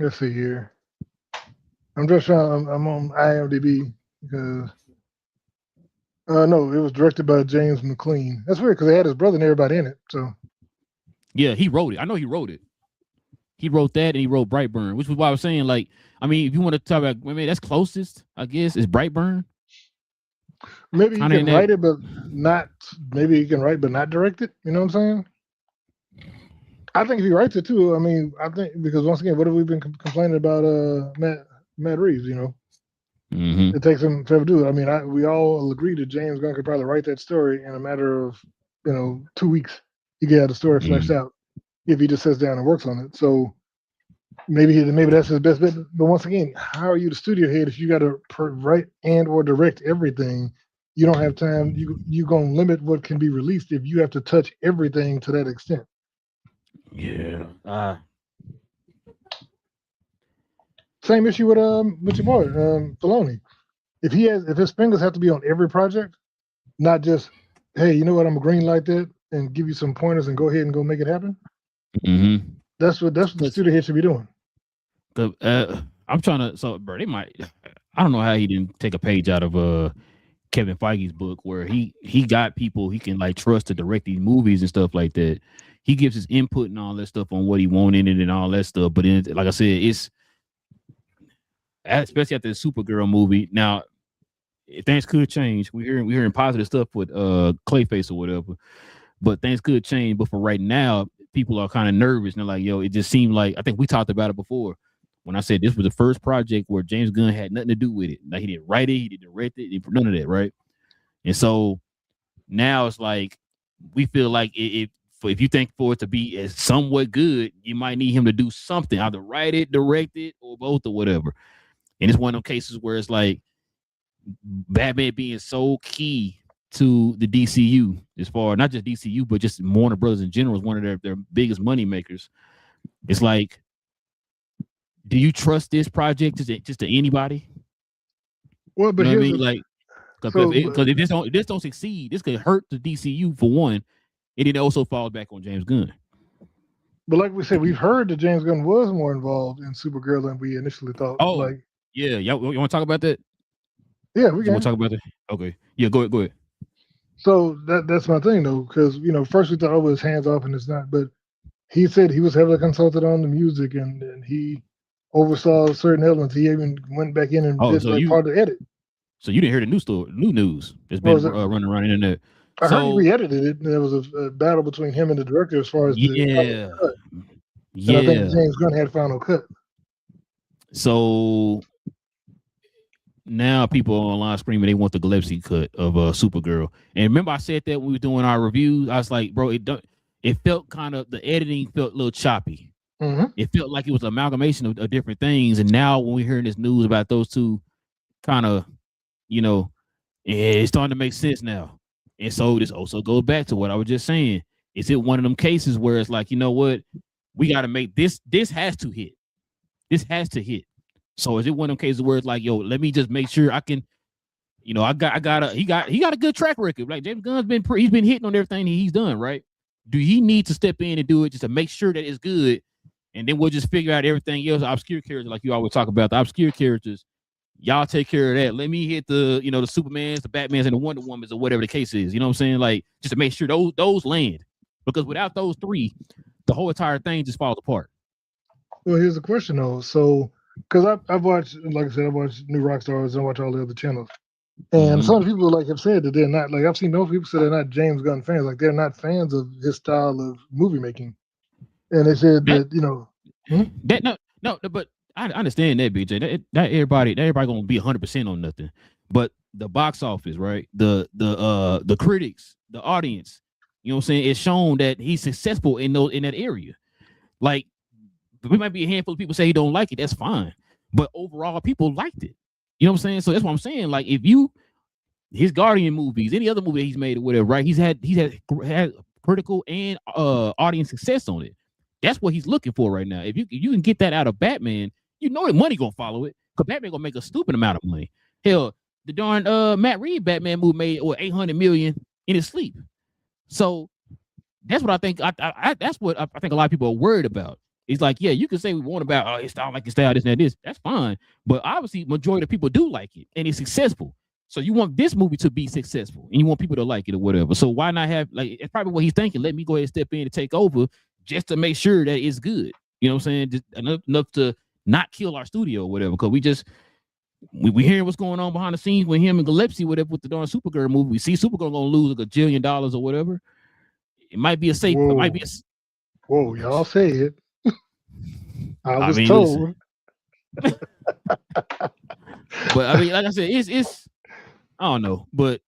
Let's see here. I'm just trying. I'm on IMDb because. No, it was directed by James McLean. That's weird because they had his brother and everybody in it. So, yeah, he wrote it. I know he wrote it. He wrote that and he wrote Brightburn, which was why I was saying, like, I mean, if you want to talk about, that's closest, I guess, is Brightburn. Maybe you can write it, but not. Maybe you can write, but not direct it. You know what I'm saying? I think if he writes it too, I mean, I think because once again, what have we been complaining about? Matt Reeves, It takes him forever to do it. I mean, we all agree that James Gunn could probably write that story in a matter of 2 weeks. He could have the story fleshed out if he just sits down and works on it. So maybe that's his best bet. But once again, how are you the studio head if you got to write and or direct everything? You don't have time. You gonna limit what can be released if you have to touch everything to that extent. Yeah. Same issue with your boy Filoni. If his fingers have to be on every project, not just, hey, you know what, I'm gonna green light that and give you some pointers and go ahead and go make it happen. That's what the studio head should be doing. I'm trying to. So, bro, they might. I don't know how he didn't take a page out of Kevin Feige's book where he got people he can like trust to direct these movies and stuff like that. He gives his input and all that stuff on what he wanted in it and all that stuff. But then, like I said, it's especially after the Supergirl movie. Now, things could change. We're hearing positive stuff with Clayface or whatever, but things could change. But for right now, people are kind of nervous and they're like, "Yo, it just seemed like." I think we talked about it before when I said this was the first project where James Gunn had nothing to do with it. Like he didn't write it, he didn't direct it, he did none of that, right? And so now it's like we feel like if you think for it to be as somewhat good, you might need him to do something, either write it, direct it, or both, or whatever. And it's one of those cases where it's like Batman being so key to the DCU, as far not just DCU, but just Warner Brothers in general, is one of their biggest money makers. It's like, do you trust this project just to anybody? Well, but you know what I mean, like, because if this don't succeed, this could hurt the DCU for one, and it also falls back on James Gunn. But like we said, we've heard that James Gunn was more involved in Supergirl than we initially thought. Oh, like, yeah, you want to talk about that? Yeah, we can. You want to talk about that? Okay, yeah, go ahead. So that's my thing though, because first we thought, oh, it's hands off and it's not, but he said he was heavily consulted on the music and he oversaw certain elements. He even went back in and did part of the edit. So you didn't hear the new news that's been running around the internet. I heard he So re-edited it, and there was a battle between him and the director as far as the yeah, cut. And I think yeah. James Gunn had final cut. So now people are online screaming they want the Gillespie cut of Supergirl. And remember, I said that when we were doing our reviews, I was like, bro, it felt kind of, the editing felt a little choppy. Mm-hmm. It felt like it was an amalgamation of different things. And now when we're hearing this news about those two, kind of, you know, it's starting to make sense now. And so this also goes back to what I was just saying. Is it one of them cases where it's like, you know what, we got to make this has to hit. This has to hit. So is it one of them cases where it's like, yo, let me just make sure I can, you know, he got a good track record. Like James Gunn's he's been hitting on everything he's done, right? Do he need to step in and do it just to make sure that it's good? And then we'll just figure out everything else, obscure characters, like you always talk about, the obscure characters. Y'all take care of that. Let me hit the, you know, the Supermans, the Batmans, and the Wonder Womans, or whatever the case is. You know what I'm saying? Like, just to make sure those land. Because without those three, the whole entire thing just falls apart. Well, here's the question though. So, because I've watched, like I said, I watched New Rockstars and I watch all the other channels, and some people like have said that they're not, like, I've seen no people say they're not James Gunn fans, like they're not fans of his style of movie making, and they said that, you know, that no, but I understand that, BJ. That everybody gonna be 100% on nothing, but the box office, right? The critics, the audience, you know what I'm saying? It's shown that he's successful in that area. Like, we might be a handful of people say he don't like it. That's fine, but overall, people liked it. You know what I'm saying? So that's what I'm saying. Like, if his Guardian movies, any other movie he's made or whatever, right? He's had critical and audience success on it. That's what he's looking for right now. If you can get that out of Batman, you know the money gonna follow it. Because Batman gonna make a stupid amount of money. Hell, the darn Matt Reeves Batman movie made $800 million in his sleep. So that's what I think. That's what I think a lot of people are worried about. It's like, yeah, you can say we want about his style, like his style, this and that. That's fine. But obviously, majority of people do like it, and it's successful. So you want this movie to be successful, and you want people to like it or whatever. So why not have, like, it's probably what he's thinking. Let me go ahead and step in and take over just to make sure that it's good. You know what I'm saying? Just enough to not kill our studio or whatever. Because we hearing what's going on behind the scenes with him and Gillespie, whatever, with the darn Supergirl movie. We see Supergirl gonna lose like $1 billion or whatever. It might be a safe. Whoa. It might be whoa, y'all say it. I was told. But I mean, like I said, it's I don't know, but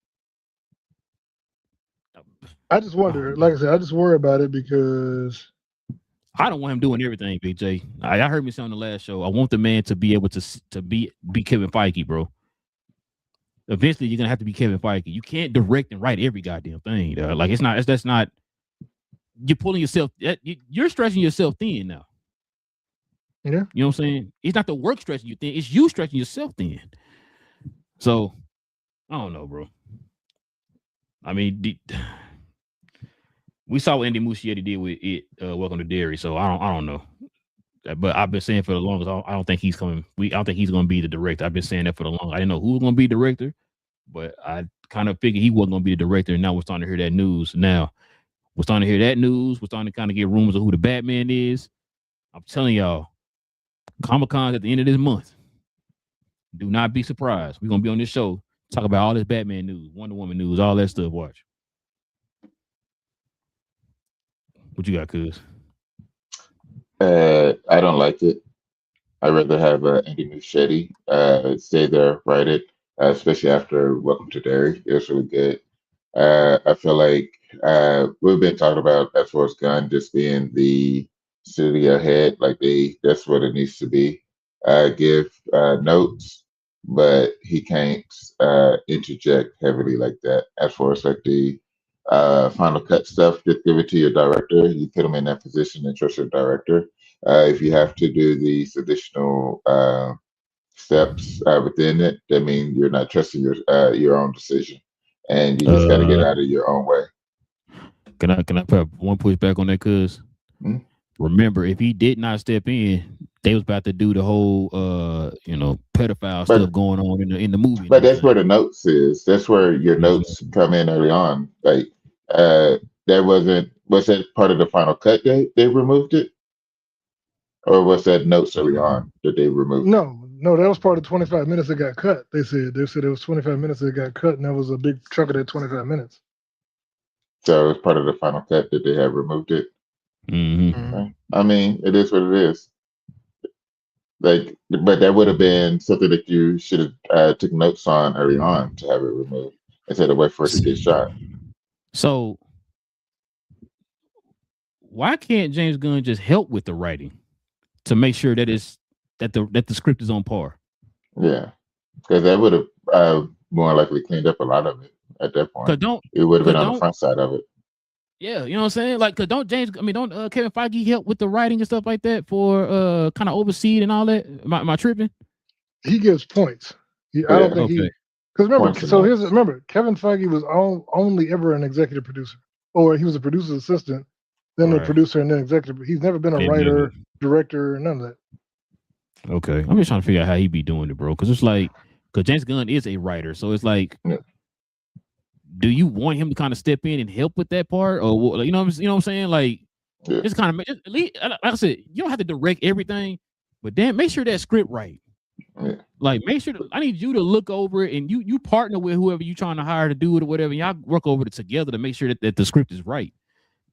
I just wonder. Like I said, I just worry about it because I don't want him doing everything, BJ. I heard me say on the last show, I want the man to be able to be Kevin Feige, bro. Eventually, you're gonna have to be Kevin Feige. You can't direct and write every goddamn thing. Like, that's not. You're pulling yourself. You're stretching yourself thin now. Yeah, you know what I'm saying? It's not the work stretching you thin. It's you stretching yourself thin. So I don't know, bro. I mean, we saw what Andy Muschietti did with it. Welcome to Derry. So I don't know. But I've been saying for the longest, I don't think he's coming. I don't think he's going to be the director. I've been saying that for the longest. I didn't know who was going to be the director, but I kind of figured he wasn't going to be the director. And now we're starting to hear that news. Now we're starting to hear that news. We're starting to kind of get rumors of who the Batman is. I'm telling y'all, Comic-Con at the end of this month. Do not be surprised. We're going to be on this show, talk about all this Batman news, Wonder Woman news, all that stuff. Watch. What you got, cuz? I don't like it. I'd rather have Andy Muschietti stay there, write it, especially after Welcome to Derry. It was really good. I feel like we've been talking about, as far as Gunn just being the studio head, like that's what it needs to be. Give notes, but he can't interject heavily like that. As far as like the final cut stuff, just give it to your director. You put him in that position and trust your director. If you have to do these additional steps within it, that means you're not trusting your own decision, and you just got to get out of your own way. Can I put one pushback on that, cuz? Mm-hmm. Remember, if he did not step in, they was about to do the whole pedophile stuff going on in the movie. But that's where the notes is. That's where your notes come in early on. Like was that part of the final cut they removed it? Or was that notes early on that they removed? No, that was part of 25 minutes that got cut. They said it was 25 minutes that got cut, and that was a big chunk of that 25 minutes. So it's part of the final cut that they have removed it. Mm-hmm. I mean, it is what it is. Like, but that would have been something that you should have took notes on early on to have it removed instead of wait for it to get shot. So why can't James Gunn just help with the writing to make sure that the script is on par? Yeah, because that would have more likely cleaned up a lot of it at that point. It would have been on the front side of it. Yeah, you know what I'm saying? Like, cause don't Kevin Feige help with the writing and stuff like that for kind of oversee and all that? Am I tripping? He gives points. I don't think he, because remember, Kevin Feige was only ever an executive producer, or he was a producer's assistant, then a producer, and then executive. He's never been a writer, director, none of that. Okay, I'm just trying to figure out how he be doing it, bro. Because it's like, because James Gunn is a writer, so it's like, do you want him to kind of step in and help with that part, or you know what I'm saying? Like, just kind of, like I said, you don't have to direct everything, but then make sure that script right. Like, make sure I need you to look over it, and you partner with whoever you trying to hire to do it or whatever. Y'all work over it together to make sure that the script is right.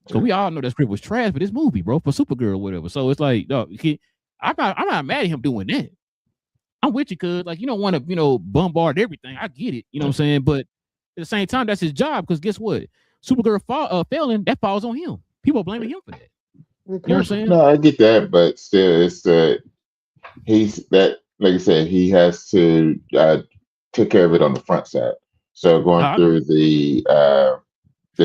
So we all know that script was trash, but this movie, bro, for Supergirl or whatever. So it's like, no, I'm not mad at him doing that. I'm with you, cuz like you don't want to, bombard everything. I get it, you know what I'm saying? But at the same time, that's his job, because guess what? Supergirl failing, that falls on him. People are blaming him for that. You know what I'm saying? No, I get that, but still, it's like I said, he has to take care of it on the front side. So going through the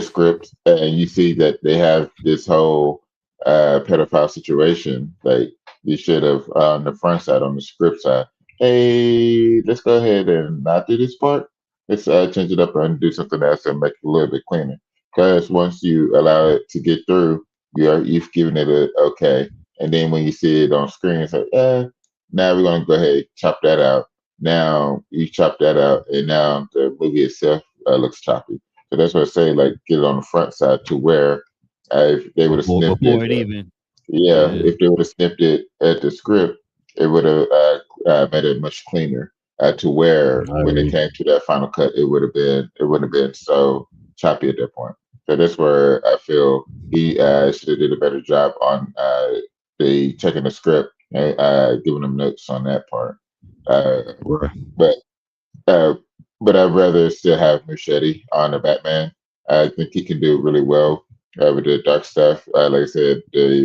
script, and you see that they have this whole pedophile situation. Like, you should have on the front side, on the script side, hey, let's go ahead and not do this part. Let's change it up and do something else and make it a little bit cleaner. Because once you allow it to get through, you've given it a okay. And then when you see it on screen, it's like, now we're gonna go ahead and chop that out. Now you chop that out, and now the movie itself looks choppy. So that's what I say, like, get it on the front side to where if they would have snipped it, if they would have snipped it at the script, it would have made it much cleaner to where when it came to that final cut, it wouldn't have been so choppy at that point. So that's where I feel he should have did a better job on the checking the script and giving them notes on that part. But I'd rather still have Muschietti on the Batman. I think he can do really well with the dark stuff. Like I said,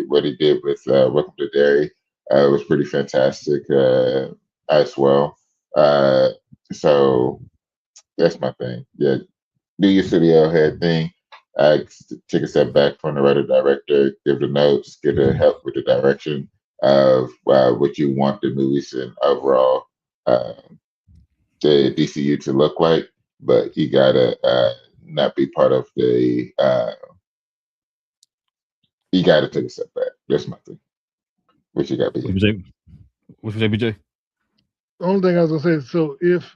what he did with Welcome to Derry was pretty fantastic as well. So that's my thing. Yeah, do your studio head thing. Take a step back from the writer director, give the notes, get the help with the direction of what you want the movies and overall the DCU to look like, but you gotta not be part of the. You gotta take a step back. That's my thing. What you got, BJ? What you say, BJ? The only thing I was gonna say, so if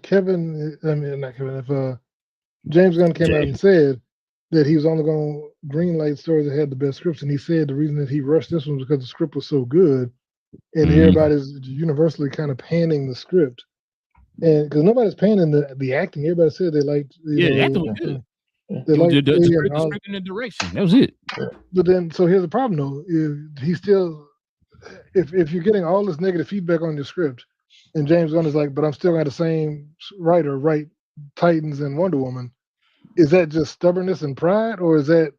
Kevin, not Kevin, if James Gunn came out and said that he was only going to greenlight stories that had the best scripts, and he said the reason that he rushed this one was because the script was so good, and everybody's universally kind of panning the script, and because nobody's panning the acting, everybody said they liked. The acting was good. They liked the script and the direction. That was it. But then, so here's the problem though: if you're getting all this negative feedback on your script, and James Gunn is like, but I'm still gonna have the same writer write Titans and Wonder Woman, is that just stubbornness and pride, or is that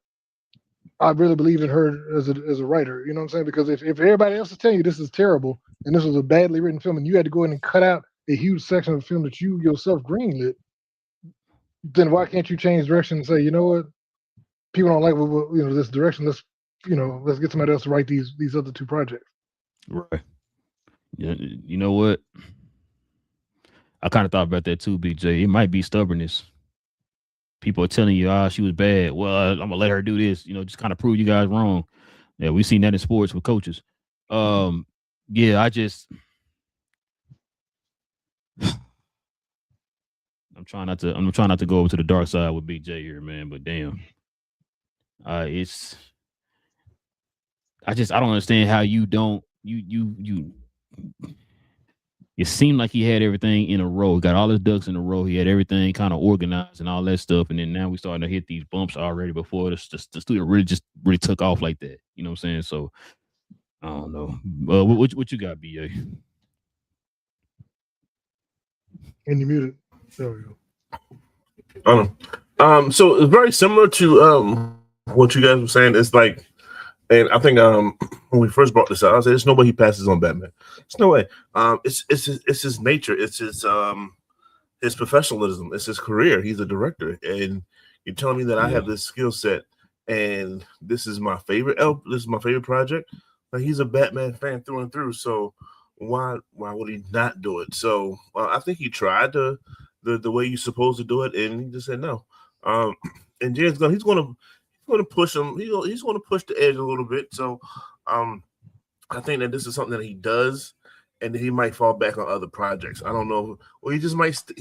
I really believe in her as a writer? You know what I'm saying? Because if everybody else is telling you this is terrible and this was a badly written film, and you had to go in and cut out a huge section of the film that you yourself greenlit, then why can't you change direction and say, you know what, people don't like this direction. Let's get somebody else to write these other two projects. Right. Yeah. You know what? I kind of thought about that too, BJ. It might be stubbornness. People are telling you, she was bad. Well, I'm gonna let her do this. Just kind of prove you guys wrong. Yeah, we've seen that in sports with coaches. I just I'm trying not to go over to the dark side with BJ here, man. But damn, I don't understand how you don't it seemed like he had everything in a row. He got all his ducks in a row. He had everything kind of organized and all that stuff. And then now we starting to hit these bumps already before the studio really took off like that. You know what I'm saying? So I don't know. What you got, BA? And you muted. There we go. I don't know. So it's very similar to what you guys were saying. It's like, and I think when we first brought this up, I said there's no way he passes on Batman. There's no way. It's his nature. It's his professionalism. It's his career. He's a director, and you're telling me that I have this skill set, and this is my favorite. This is my favorite project. Like, he's a Batman fan through and through. So why would he not do it? So I think he tried the way you're supposed to do it, and he just said no. And James Gunn, he's going to push him. He's going to push the edge a little bit. So I think that this is something that he does, and he might fall back on other projects. I don't know. Or he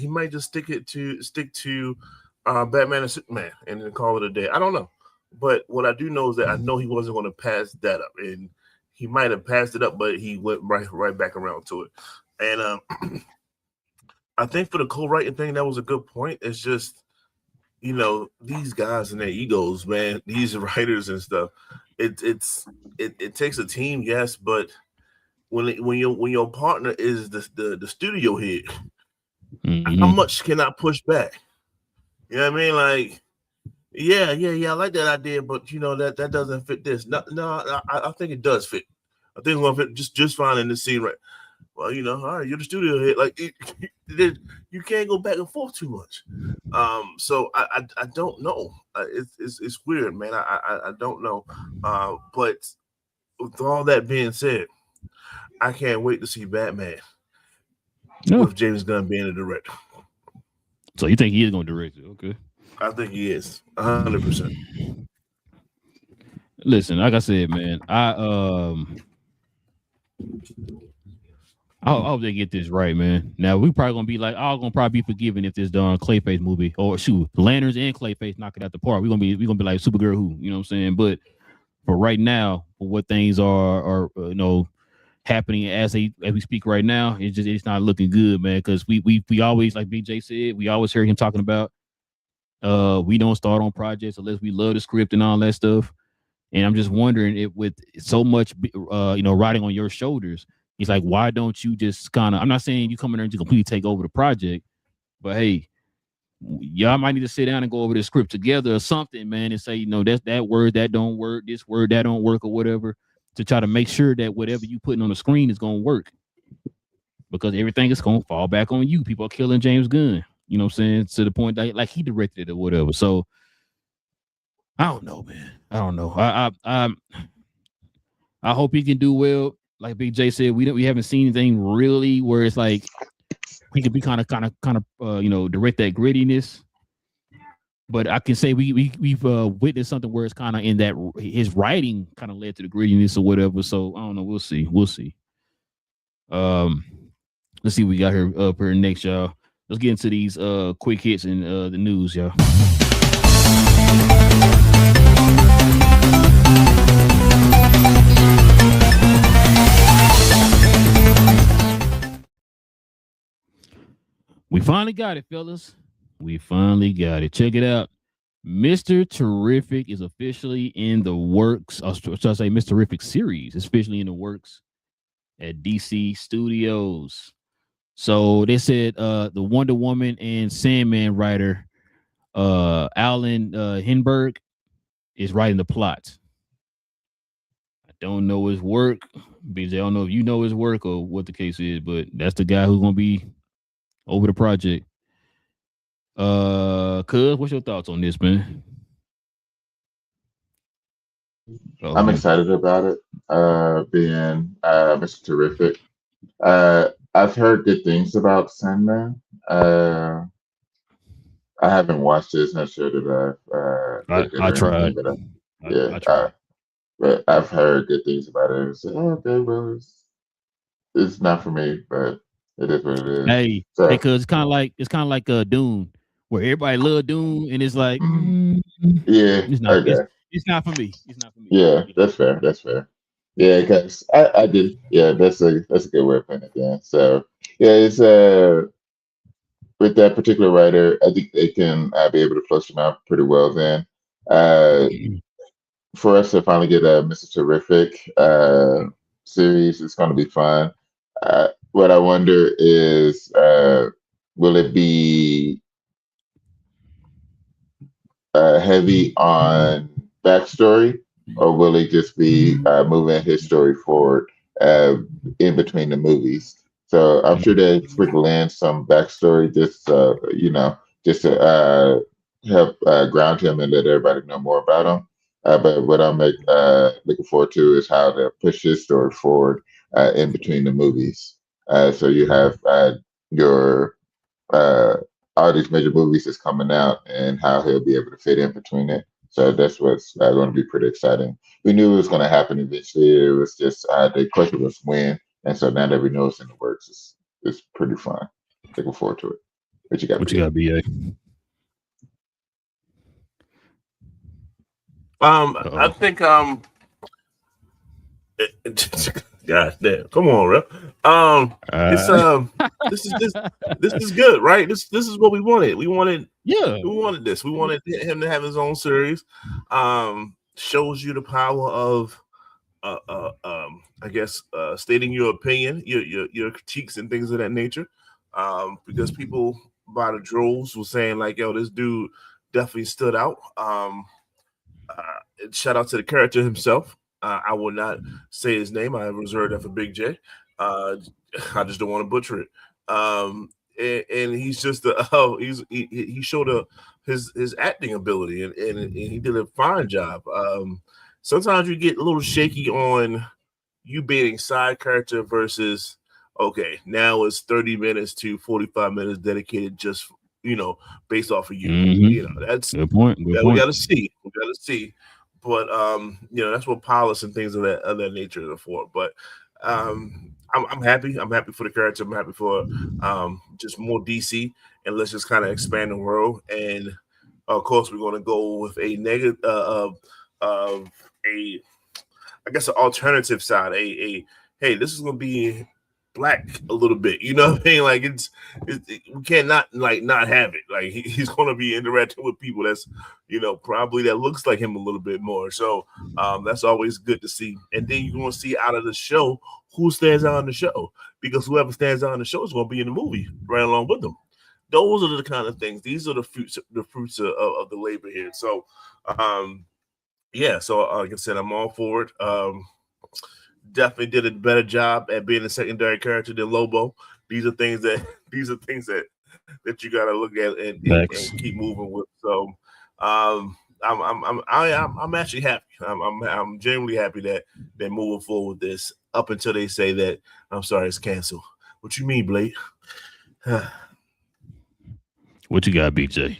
might just stick to Batman and Superman and then call it a day. I don't know. But what I do know is that I know he wasn't going to pass that up, and he might have passed it up, but he went right back around to it. And I think for the co-writing thing, that was a good point. It's just, these guys and their egos, man, these writers and stuff. It takes a team, yes, but when your partner is the studio head, how much can I push back? You know what I mean? Like, yeah, I like that idea, but that doesn't fit this. No, I think it does fit. I think it's gonna fit just fine in this scene, right? Well, all right, you're the studio head. Like, you can't go back and forth too much. So I don't know. It's weird, man. I don't know. But with all that being said, I can't wait to see Batman with James Gunn being the director. So you think he is going to direct it? Okay. I think he is 100%. Listen, like I said, man, I hope they get this right, man. Now we probably gonna be like, gonna probably be forgiven if this done Clayface movie or Lanterns and Clayface knock it out the park. We're gonna be like Supergirl who, you know what I'm saying? But for right now, for what things are happening as we speak right now, it's not looking good, man. Because we always, like BJ said, we always hear him talking about we don't start on projects unless we love the script and all that stuff. And I'm just wondering if with so much riding on your shoulders, it's like, why don't you just kind of, I'm not saying you come in there and just completely take over the project, but hey, y'all might need to sit down and go over the script together or something, man, and say, that word that don't work, this word that don't work or whatever, to try to make sure that whatever you putting on the screen is going to work. Because everything is going to fall back on you. People are killing James Gunn, you know what I'm saying, to the point that like he directed it or whatever. So I don't know, man. I don't know. I hope he can do well. Like Big J said, we haven't seen anything really where it's like he could be kind of direct that grittiness. But I can say we've witnessed something where it's kind of in that his writing kind of led to the grittiness or whatever. So I don't know. We'll see. Let's see what we got here up here next, y'all. Let's get into these quick hits and the news, y'all. We finally got it, fellas. We finally got it. Check it out. Mr. Terrific is officially in the works. Or should I say Mr. Terrific series is officially in the works at DC Studios. So they said the Wonder Woman and Sandman writer Alan Hinberg is writing the plot. I don't know his work because I don't know if you know his work or what the case is, but that's the guy who's gonna be over the project. Cuz, what's your thoughts on this, man? I'm excited about it. Being Mr. Terrific. I've heard good things about Sandman. I haven't watched it. It's not sure that I tried. I tried. But I've heard good things about it. It's like, okay, well, it's not for me, but it is what it is. Hey, because it's kind of like Dune, where everybody love Dune, and it's like, yeah, it's not for me. It's not for me. Yeah, that's fair. Yeah, because I did. Yeah, that's a good way of putting it. Then, so yeah, it's with that particular writer, I think they can be able to flush them out pretty well. Then, uh, for us to finally get a Mr. Terrific series, it's going to be fun. What I wonder is, will it be heavy on backstory, or will it just be moving his story forward uh, in between the movies? So I'm sure they sprinkle in some backstory, just just to help ground him and let everybody know more about him. But what I'm looking forward to is how they push his story forward in between the movies. So you have your uh, all these major movies that's coming out and how he'll be able to fit in between it. So that's what's going to be pretty exciting. We knew it was going to happen eventually. It was just the question was when, and so now that we know it's in the works, it's pretty fun. Looking forward to it. What you got? What you got, BA? I think God damn, come on, bro. It's this is good, right? This is what we wanted. We wanted this. We wanted him to have his own series. Shows you the power of I guess stating your opinion, your critiques and things of that nature. Because people by the droves were saying like, yo, this dude definitely stood out. Shout out to the character himself. I will not say his name. I reserve that for Big J. I just don't want to butcher it. And he's just he showed his acting ability and he did a fine job. Sometimes you get a little shaky on you being side character versus okay, now it's 30 minutes to 45 minutes dedicated just based off of you. That's good point. we gotta see. We gotta see. But that's what pilots and things of that nature are for. But I'm happy. I'm happy for the character. I'm happy for just more DC and let's just kind of expand the world. And of course, we're going to go with a negative of a I guess an alternative side. A hey, this is going to be black a little bit. You know what I mean? Like we can't not have it. Like he's going to be interacting with people that's probably that looks like him a little bit more. So that's always good to see. And then you're going to see out of the show who stands out on the show because whoever stands out on the show is going to be in the movie right along with them. Those are the kind of things. These are the fruits of the labor here. So yeah. So like I said, I'm all for it. Definitely did a better job at being a secondary character than Lobo. These are things that you got to look at and keep moving with. So I'm actually happy. I'm genuinely happy that they're moving forward with this up until they say that I'm sorry it's canceled. What you mean, Blake? What you got, BJ?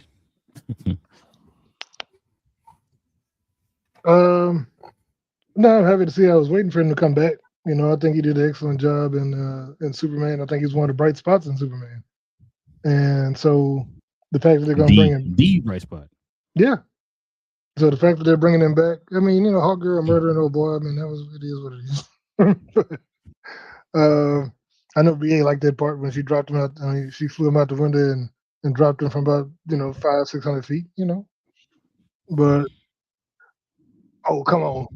No, I'm happy to see. I was waiting for him to come back. I think he did an excellent job in Superman. I think he's one of the bright spots in Superman. And so the fact that they're going to bring him, the bright spot, yeah. So the fact that they're bringing him back, I mean, Hawk Girl murdering old boy. I mean, it is what it is. I know BA liked that part when she dropped him out. I mean, she flew him out the window and dropped him from about 500-600 feet. But oh, come on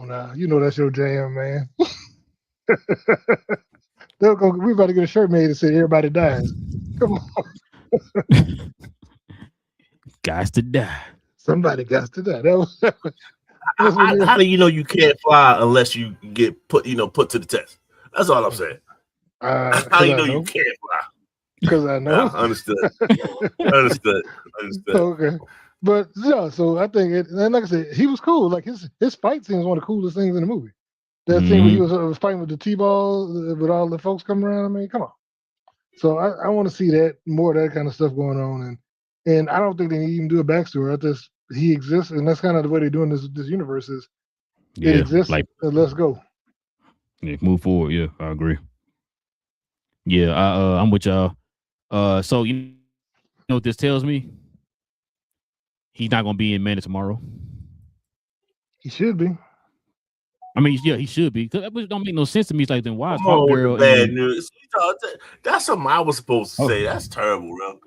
now, that's your jam, man. We're about to get a shirt made that said everybody dies. Come on. Guys to die. Somebody got to die. How do you know you can't fly unless you get put to the test? That's all I'm saying. How do you know you can't fly? Because I know. Understood. Understood. Okay. But yeah, so I think and like I said, he was cool. Like his fight scene was one of the coolest things in the movie. That scene where he was fighting with the T-ball with all the folks coming around. I mean, come on. So I want to see that more of that kind of stuff going on, and I don't think they even do a backstory. He exists, and that's kind of the way they're doing this universe is. It exists. Let's go. Yeah, move forward. Yeah, I agree. Yeah, I'm with y'all. So you know what this tells me? He's not gonna be in Man of Tomorrow. He should be. I mean, yeah, he should be. Cause it don't make no sense to me. It's like, then why is Come on Hawk with Girl the bad in? news. That's something I was supposed to say. That's terrible, bro.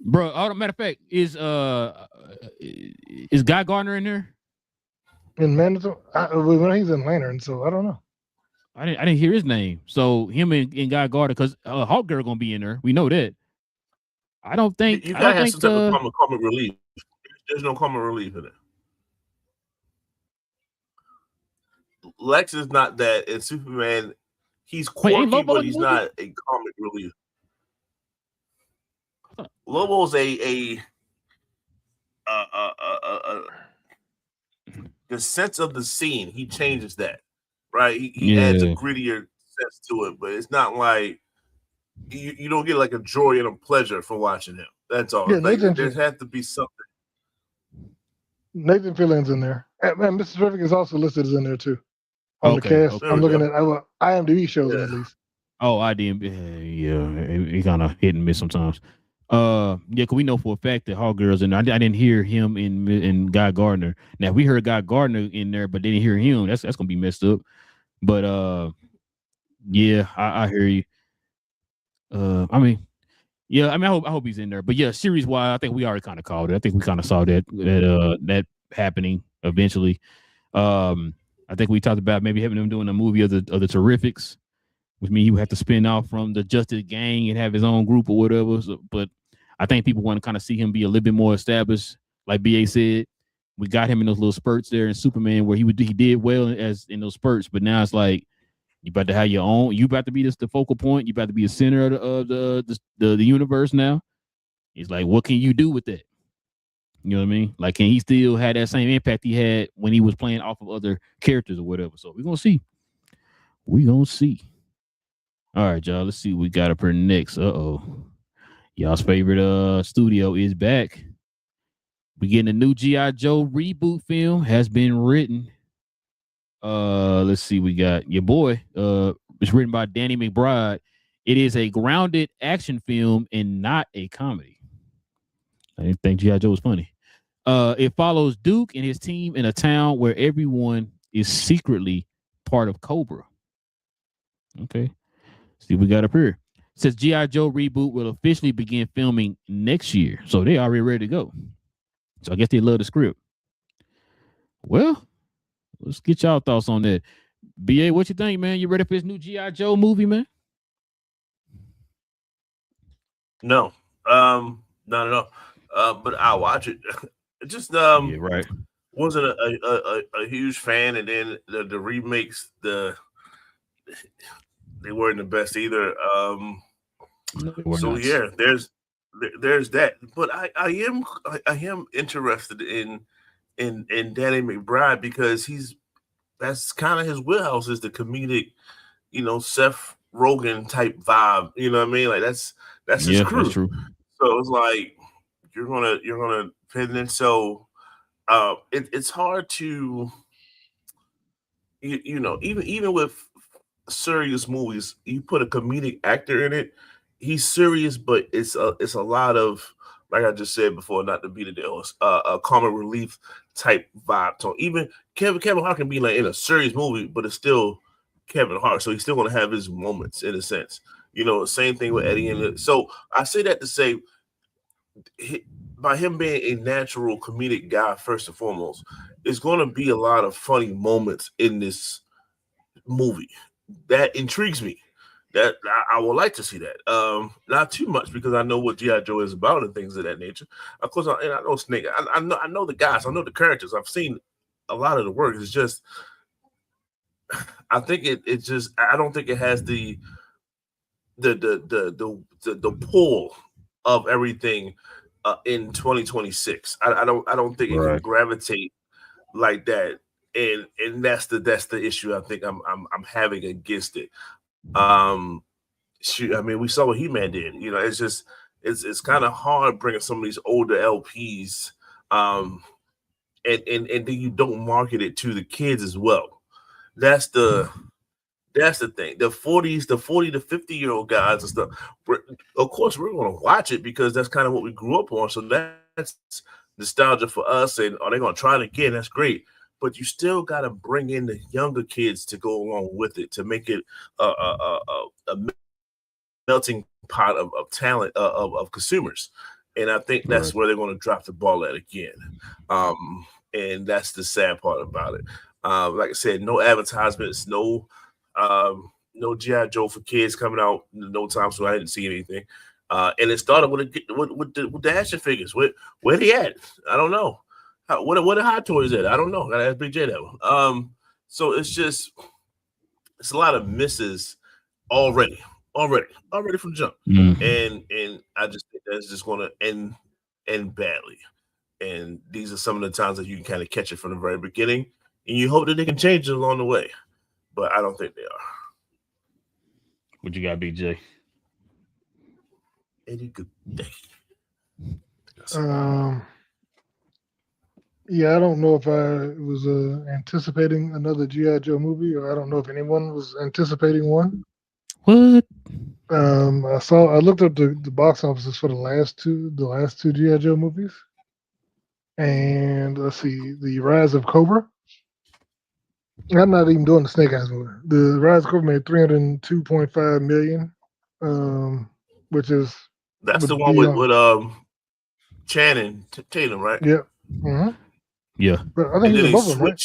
Bro, matter of fact, is Guy Gardner in there? In Mandatory, when he's in Lantern, so I don't know. I didn't hear his name. So him and Guy Gardner, because Hawk Girl gonna be in there. We know that. I don't think You gotta have some type of comic relief. There's no comic relief in it. Lex is not that, and Superman, he's quirky, but he's not a comic relief. Lobo's the sense of the scene. He changes that, right? He adds a grittier sense to it, but it's not like you don't get like a joy and a pleasure for watching him. That's all. Yeah, like, there has to be something. Nathan Fillion's in there, and Mr. Terrific is also listed as in there too on the cast. Okay. I'm looking at IMDb shows him at least. Oh, IMDb, yeah, he kind of hit and miss sometimes. Yeah, because we know for a fact that Hawk Girl's in there. I didn't hear him in Guy Gardner. Now, if we heard Guy Gardner in there, but didn't hear him, that's gonna be messed up. But yeah, I hear you. I mean, I hope he's in there. But yeah, series wise, I think we already kind of called it. I think we kind of saw that happening eventually. I think we talked about maybe having him doing a movie of the Terrifics, which means he would have to spin off from the Justice Gang and have his own group or whatever. So, but I think people want to kind of see him be a little bit more established. Like BA said, we got him in those little spurts there in Superman where he did well as in those spurts, but now it's like you about to have your own. You about to be the focal point. You about to be the center of the universe now. It's like, what can you do with that? You know what I mean? Like, can he still have that same impact he had when he was playing off of other characters or whatever? So we're gonna see. All right, y'all. Let's see what we got up here next. Y'all's favorite studio is back. We getting a new G.I. Joe reboot film has been written. Let's see. We got your boy. It's written by Danny McBride. It is a grounded action film and not a comedy. I didn't think G.I. Joe was funny. It follows Duke and his team in a town where everyone is secretly part of Cobra. Okay. See what we got up here. It says G.I. Joe reboot will officially begin filming next year. So they already ready to go. So I guess they love the script. Well, let's get y'all thoughts on that. BA, what you think, man? You ready for this new G.I. Joe movie, man? No. Not at all. But I'll watch it. It just right. Wasn't a huge fan, and then the remakes, they weren't the best either. Yeah, there's that. But I am interested in Danny McBride because that's kind of his wheelhouse, is the comedic, Seth Rogen type vibe. You know what I mean? Like that's his crew. That's true. So it's like you're gonna fit in. So it's hard to even with serious movies, you put a comedic actor in it. He's serious, but it's a lot of, like I just said before, not to beat a deal, a comic relief type vibe. So even Kevin Hart can be like in a serious movie, but it's still Kevin Hart, so he's still gonna have his moments in a sense. Same thing with Eddie. And so I say that to say, by him being a natural comedic guy, first and foremost, there's going to be a lot of funny moments in this movie. That intrigues me. That I would like to see that. Not too much, because I know what G.I. Joe is about and things of that nature. Of course, I know Snake. I know the guys. I know the characters. I've seen a lot of the work. It's just, I think it just, I don't think it has the pull of everything in 2026. I don't think it can gravitate like that, and that's the issue I think I'm having against it. I mean, we saw what He-Man did. It's just it's kind of hard bringing some of these older LPs, and then you don't market it to the kids as well. That's the thing. The 40 to 50-year-old guys and stuff. Of course, we're going to watch it because that's kind of what we grew up on. So that's nostalgia for us. And are they going to try it again? That's great. but you still got to bring in the younger kids to go along with it to make it a melting pot of talent of consumers. And I think that's where they're going to drop the ball at again. And that's the sad part about it. Like I said, no advertisements, no G.I. Joe for kids coming out no time soon. I didn't see anything. And it started with the action figures. Where they at? I don't know. What are Hot Toys at? I don't know. Gotta ask Big J that one. So it's a lot of misses already from jump. And I just think that's just gonna end badly. And these are some of the times that you can kind of catch it from the very beginning, and you hope that they can change it along the way. But I don't think they are. What you got, Big J? Any good day. Yeah, I don't know if I was anticipating another G.I. Joe movie, or I don't know if anyone was anticipating one. What? I looked up the box offices for the last two G.I. Joe movies. And let's see, the Rise of Cobra. I'm not even doing the Snake Eyes movie. The Rise of Cobra made $302.5 million, which is that's the one with Channing Tatum, right? Yeah. Mm-hmm. Yeah. But I think he's above him, right?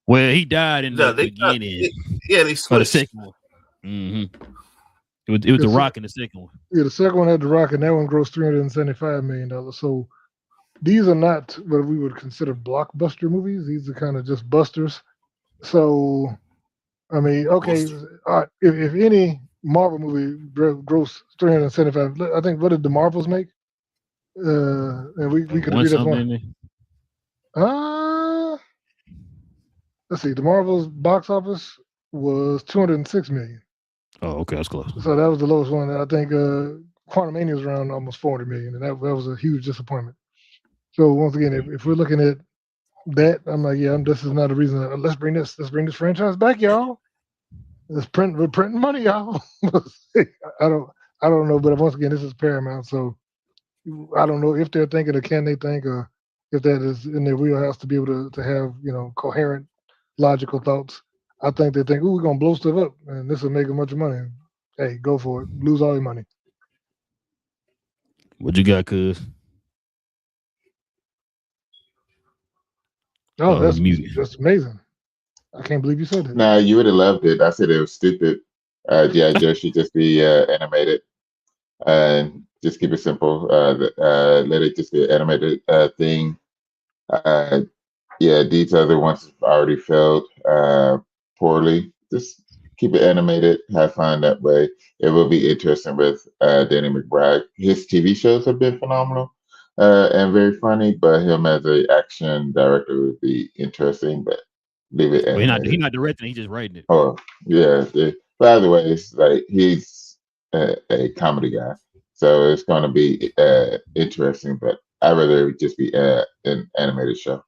Well, he died in the beginning. They switched. The second one. Mm-hmm. It was The Rock in the second one. Yeah, the second one had The Rock, and that one grossed $375 million. So these are not what we would consider blockbuster movies. These are kind of just busters. So, I mean, okay, if any Marvel movie grossed 375, I think, what did the Marvels make? And we could agree that's one. Let's see. The Marvels box office was $206 million. Oh, okay, that's close. So that was the lowest one. I think Quantumania was around almost $400 million, and that was a huge disappointment. So once again, if we're looking at that, I'm like, yeah, this is not a reason. Let's bring this franchise back, y'all. We're printing money, y'all. I don't know, but once again, this is Paramount, so I don't know if they're thinking or can they think, or if that is in their wheelhouse to be able to have coherent, logical thoughts. I think they think, we're gonna blow stuff up, and this will make a bunch of money. Hey, go for it. Lose all your money. What you got, cuz? Oh, that's amazing. I can't believe you said that. Nah, you would have loved it. I said it was stupid. G.I. Joe should just be animated. Just keep it simple. Let it just be an animated thing. These other ones already failed poorly. Just keep it animated. Have fun that way. It will be interesting with Danny McBride. His TV shows have been phenomenal and very funny, but him as an action director would be interesting. But leave it. Well, he's not directing. He's just writing it. Oh yeah. By the way, it's like he's a comedy guy, so it's going to be interesting. But I'd rather just be an animated show.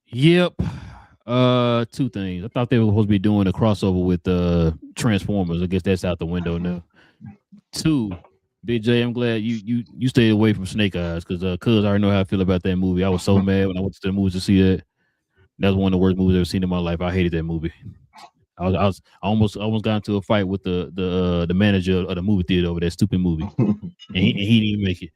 Yep. Two things. I thought they were supposed to be doing a crossover with Transformers. I guess that's out the window now. Two, Big J, I'm glad you stayed away from Snake Eyes because cuz I already know how I feel about that movie. I was so mad when I went to the movies to see that. That was one of the worst movies I've ever seen in my life. I hated that movie. I almost got into a fight with the manager of the movie theater over that stupid movie, and he didn't even make it.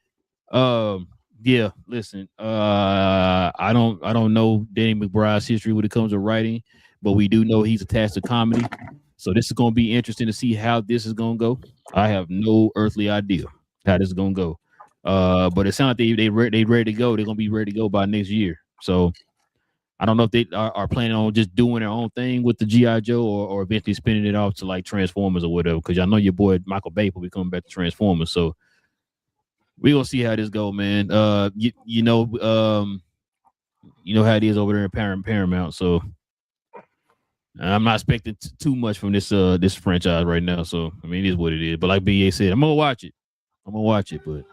Yeah, listen, I don't know Danny McBride's history when it comes to writing, but we do know he's attached to comedy. So this is going to be interesting to see how this is going to go. I have no earthly idea how this is going to go. But it sounds like they ready to go. They're going to be ready to go by next year. So I don't know if they are planning on just doing their own thing with the G.I. Joe or eventually spinning it off to like Transformers or whatever. Because I know your boy Michael Bay will be coming back to Transformers. So we're going to see how this go, man. You know how it is over there in Paramount. So I'm not expecting too much from this franchise right now. So, I mean, it is what it is. But like B.A. said, I'm going to watch it. But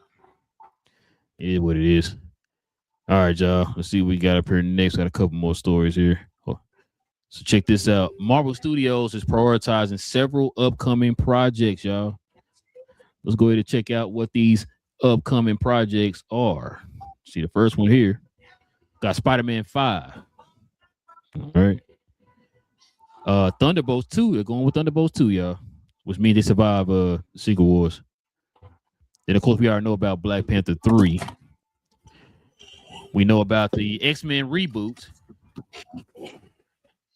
it is what it is. All right, y'all. Let's see what we got up here next. Got a couple more stories here. So check this out. Marvel Studios is prioritizing several upcoming projects, y'all. Let's go ahead and check out what these upcoming projects are. See the first one here. Got Spider-Man 5. All right. Thunderbolts 2. They're going with Thunderbolts 2, y'all. Which means they survive Secret Wars. Then of course we already know about Black Panther 3. We know about the X-Men reboot.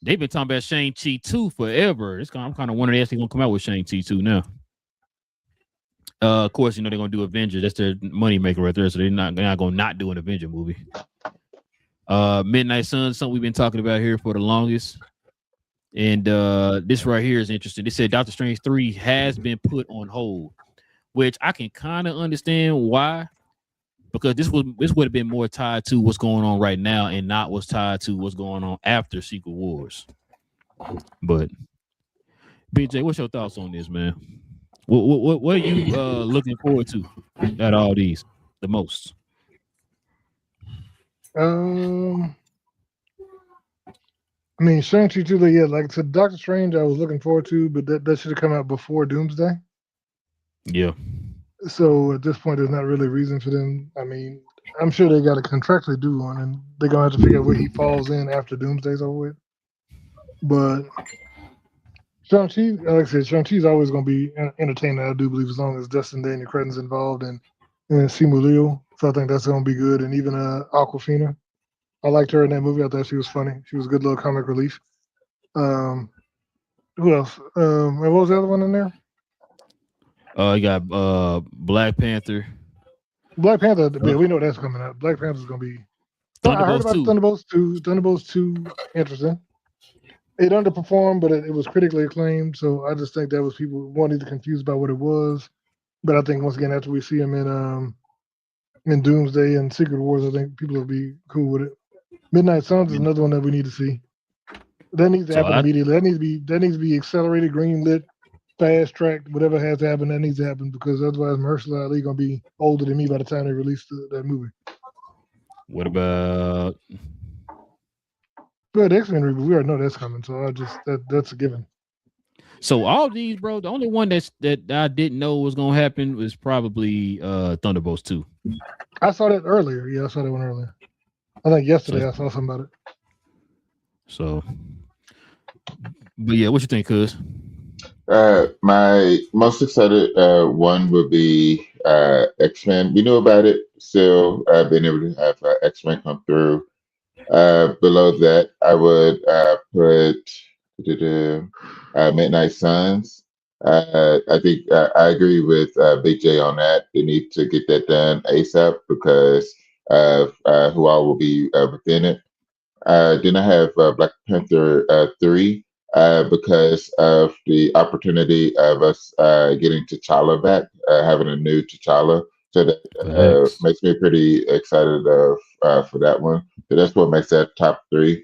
They've been talking about Shang-Chi 2 forever. I'm kind of wondering if they're gonna come out with Shang-Chi 2 now. Of course, you know they're gonna do Avengers. That's their moneymaker right there. So they're not gonna not do an Avenger movie. Midnight Sun, something we've been talking about here for the longest. And this right here is interesting. They said Doctor Strange 3 has been put on hold, which I can kind of understand why, because this would have been more tied to what's going on right now and not what's tied to what's going on after Secret Wars. But BJ, what's your thoughts on this, man? What are you looking forward to at all these the most? I mean, Shang-Chi 2, yeah, like I said, Doctor Strange, I was looking forward to, but that should have come out before Doomsday. Yeah. So at this point, there's not really a reason for them. I mean, I'm sure they got to contractually do one, and they're gonna have to figure out where he falls in after Doomsday's over with. But Shang-Chi, like I said, Shang-Chi's always gonna be entertaining. I do believe, as long as Destin Daniel Cretton's involved and Simu Liu, so I think that's gonna be good. And even Awkwafina, I liked her in that movie. I thought she was funny. She was a good little comic relief. Who else? And what was the other one in there? You got Black Panther. Black Panther, yeah, we know that's coming out. Black Panther's gonna be. I heard about Thunderbolts 2. Thunderbolts 2, interesting. It underperformed, but it was critically acclaimed. So I just think that was people wanting to confused about what it was. But I think once again, after we see him in Doomsday and Secret Wars, I think people will be cool with it. Midnight Suns is another one that we need to see. That needs to happen immediately. That needs to be accelerated, green lit, fast tracked, whatever has to happen. That needs to happen, because otherwise Mahershala Ali gonna be older than me by the time they release that movie. What about? But X-Men reboot, we already know that's coming, so that's a given. So all these, bro, the only one that I didn't know was gonna happen was probably Thunderbolts 2. I saw that earlier. Yeah, I saw that one earlier. I think yesterday I saw something about it. So, but yeah, what you think, cuz? My most excited one would be X-Men. We knew about it, still being able to have X-Men come through. Below that, I would put Midnight Suns. I think I agree with Big J on that. They need to get that done ASAP because of who all will be within it. Then I have Black Panther 3 because of the opportunity of us getting T'Challa back, having a new T'Challa. So that makes me pretty excited for that one. So that's what makes that top 3.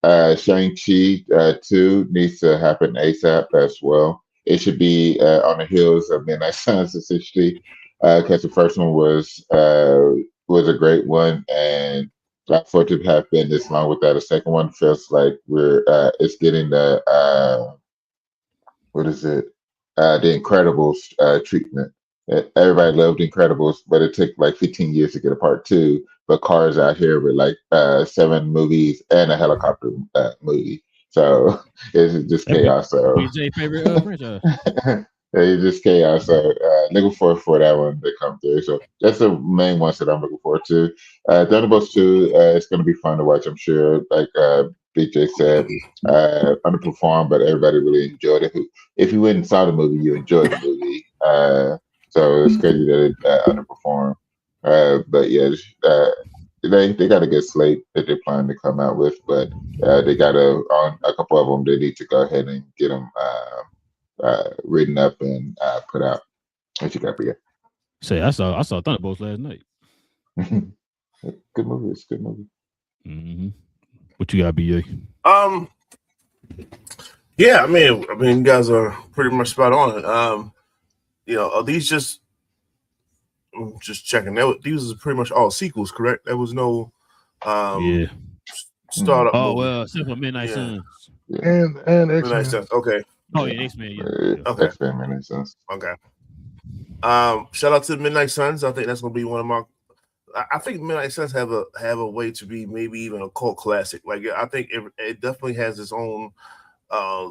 Shang-Chi 2 needs to happen ASAP as well. It should be on the heels of Midnight Suns, essentially, because the first one was a great one, and for it to have been this long without a second one feels like it's getting the what is it? The Incredibles treatment. Everybody loved Incredibles, but it took like 15 years to get a part 2. But Cars out here with like 7 movies and a helicopter movie, so it's just chaos. So BJ favorite franchise. It's just chaos. So looking forward for that one to come through. So that's the main ones that I'm looking forward to. Thunderbolts 2, it's going to be fun to watch, I'm sure. Like BJ said, underperformed, but everybody really enjoyed it. If you went and saw the movie, you enjoyed the movie. So it's crazy that it underperformed. But yeah, they got a good slate that they're planning to come out with, but they got on a couple of them. They need to go ahead and get them written up and put out. What you got, BJ? Say, I saw Thunderbolts last night. Good movie. It's a good movie. Mm-hmm. What you got, BA? Yeah, I mean, you guys are pretty much spot on. Are these just checking? These are pretty much all sequels, correct? There was no startup. Oh movie. Well, except for Midnight Suns. And X-Men. Midnight Suns. Okay. Oh yeah, X-Men. Yeah. Okay. X-Men, Midnight Suns. Okay. Shout out to Midnight Suns. I think that's gonna be one of my I think Midnight Suns have a way to be maybe even a cult classic. Like I think it definitely has its own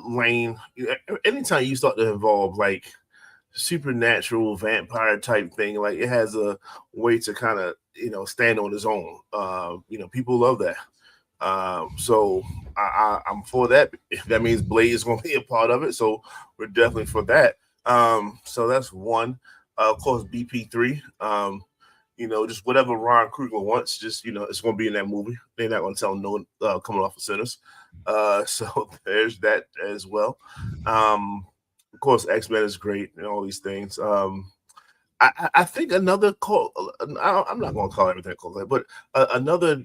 lane. Anytime you start to involve like supernatural vampire type thing, like it has a way to kind of stand on its own. People love that. So I'm for that. If that means Blade is going to be a part of it, so we're definitely for that. So that's one. Of course, BP3. Just whatever Ron Kruger wants, just it's going to be in that movie. They're not going to tell him no coming off of Sinners. So there's that as well. Of course, X-Men is great and all these things. I think another call. I'm not going to call everything call, but another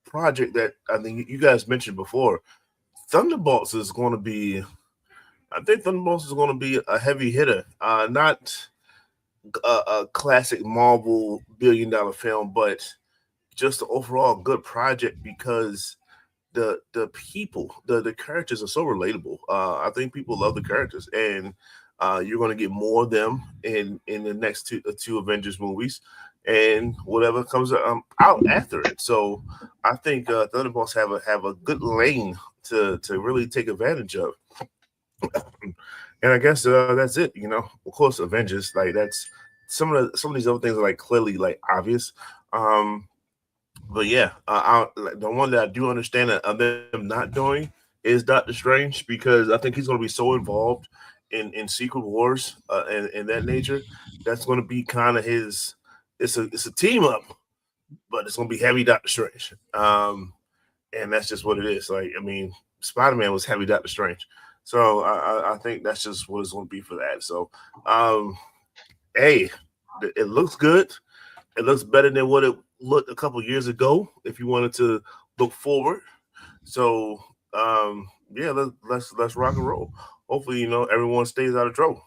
project that I think you guys mentioned before, Thunderbolts is going to be. I think Thunderbolts is going to be a heavy hitter. Not a classic Marvel billion-dollar film, but just an overall good project because the people, the characters are so relatable. I think people love the characters, and you're going to get more of them in the next two Avengers movies, and whatever comes out after it. So I think Thunderbolts have a good lane to really take advantage of. And I guess that's it. Of course, Avengers, like that's some of these other things are like clearly like obvious. But yeah, the one that I do understand that them not doing is Doctor Strange, because I think he's going to be so involved in Secret Wars and that nature. That's going to be kind of his. It's a team up, but it's going to be heavy Doctor Strange. And that's just what it is. Like, I mean, Spider-Man was heavy Doctor Strange. So I think that's just what it's going to be for that. So, hey, it looks good. It looks better than what it looked a couple years ago, if you wanted to look forward. So, yeah, let's rock and roll. Hopefully, everyone stays out of trouble.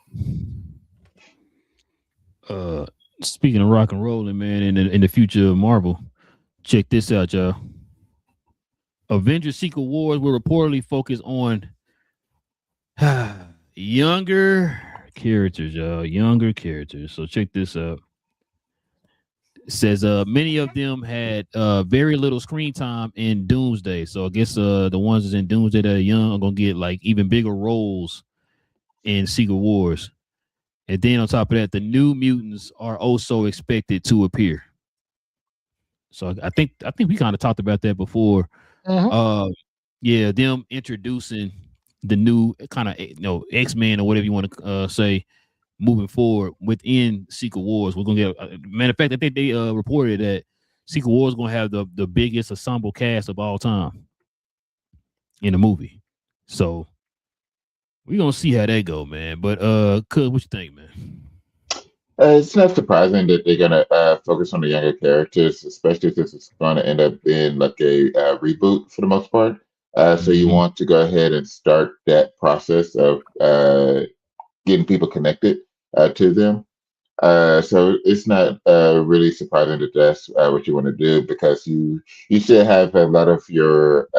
Speaking of rock and rolling, man, in the future of Marvel, check this out, y'all. Avengers Secret Wars will reportedly focus on younger characters, y'all. Younger characters. So check this out. It says many of them had very little screen time in Doomsday. So I guess the ones that's in Doomsday that are young are gonna get like even bigger roles in Secret Wars. And then on top of that, the New Mutants are also expected to appear. So I think we kind of talked about that before. Mm-hmm. Yeah, them introducing the new kind of X-Men or whatever you want to say moving forward within Secret Wars. We're gonna get matter of fact, I think they reported that Secret Wars is gonna have the biggest ensemble cast of all time in the movie. So we're gonna see how that go, man. But Cuz, what you think, man? It's not surprising that they're gonna focus on the younger characters, especially since it's gonna end up being like a reboot for the most part. So you want to go ahead and start that process of getting people connected to them. So it's not really surprising that that's what you want to do, because you should have a lot of your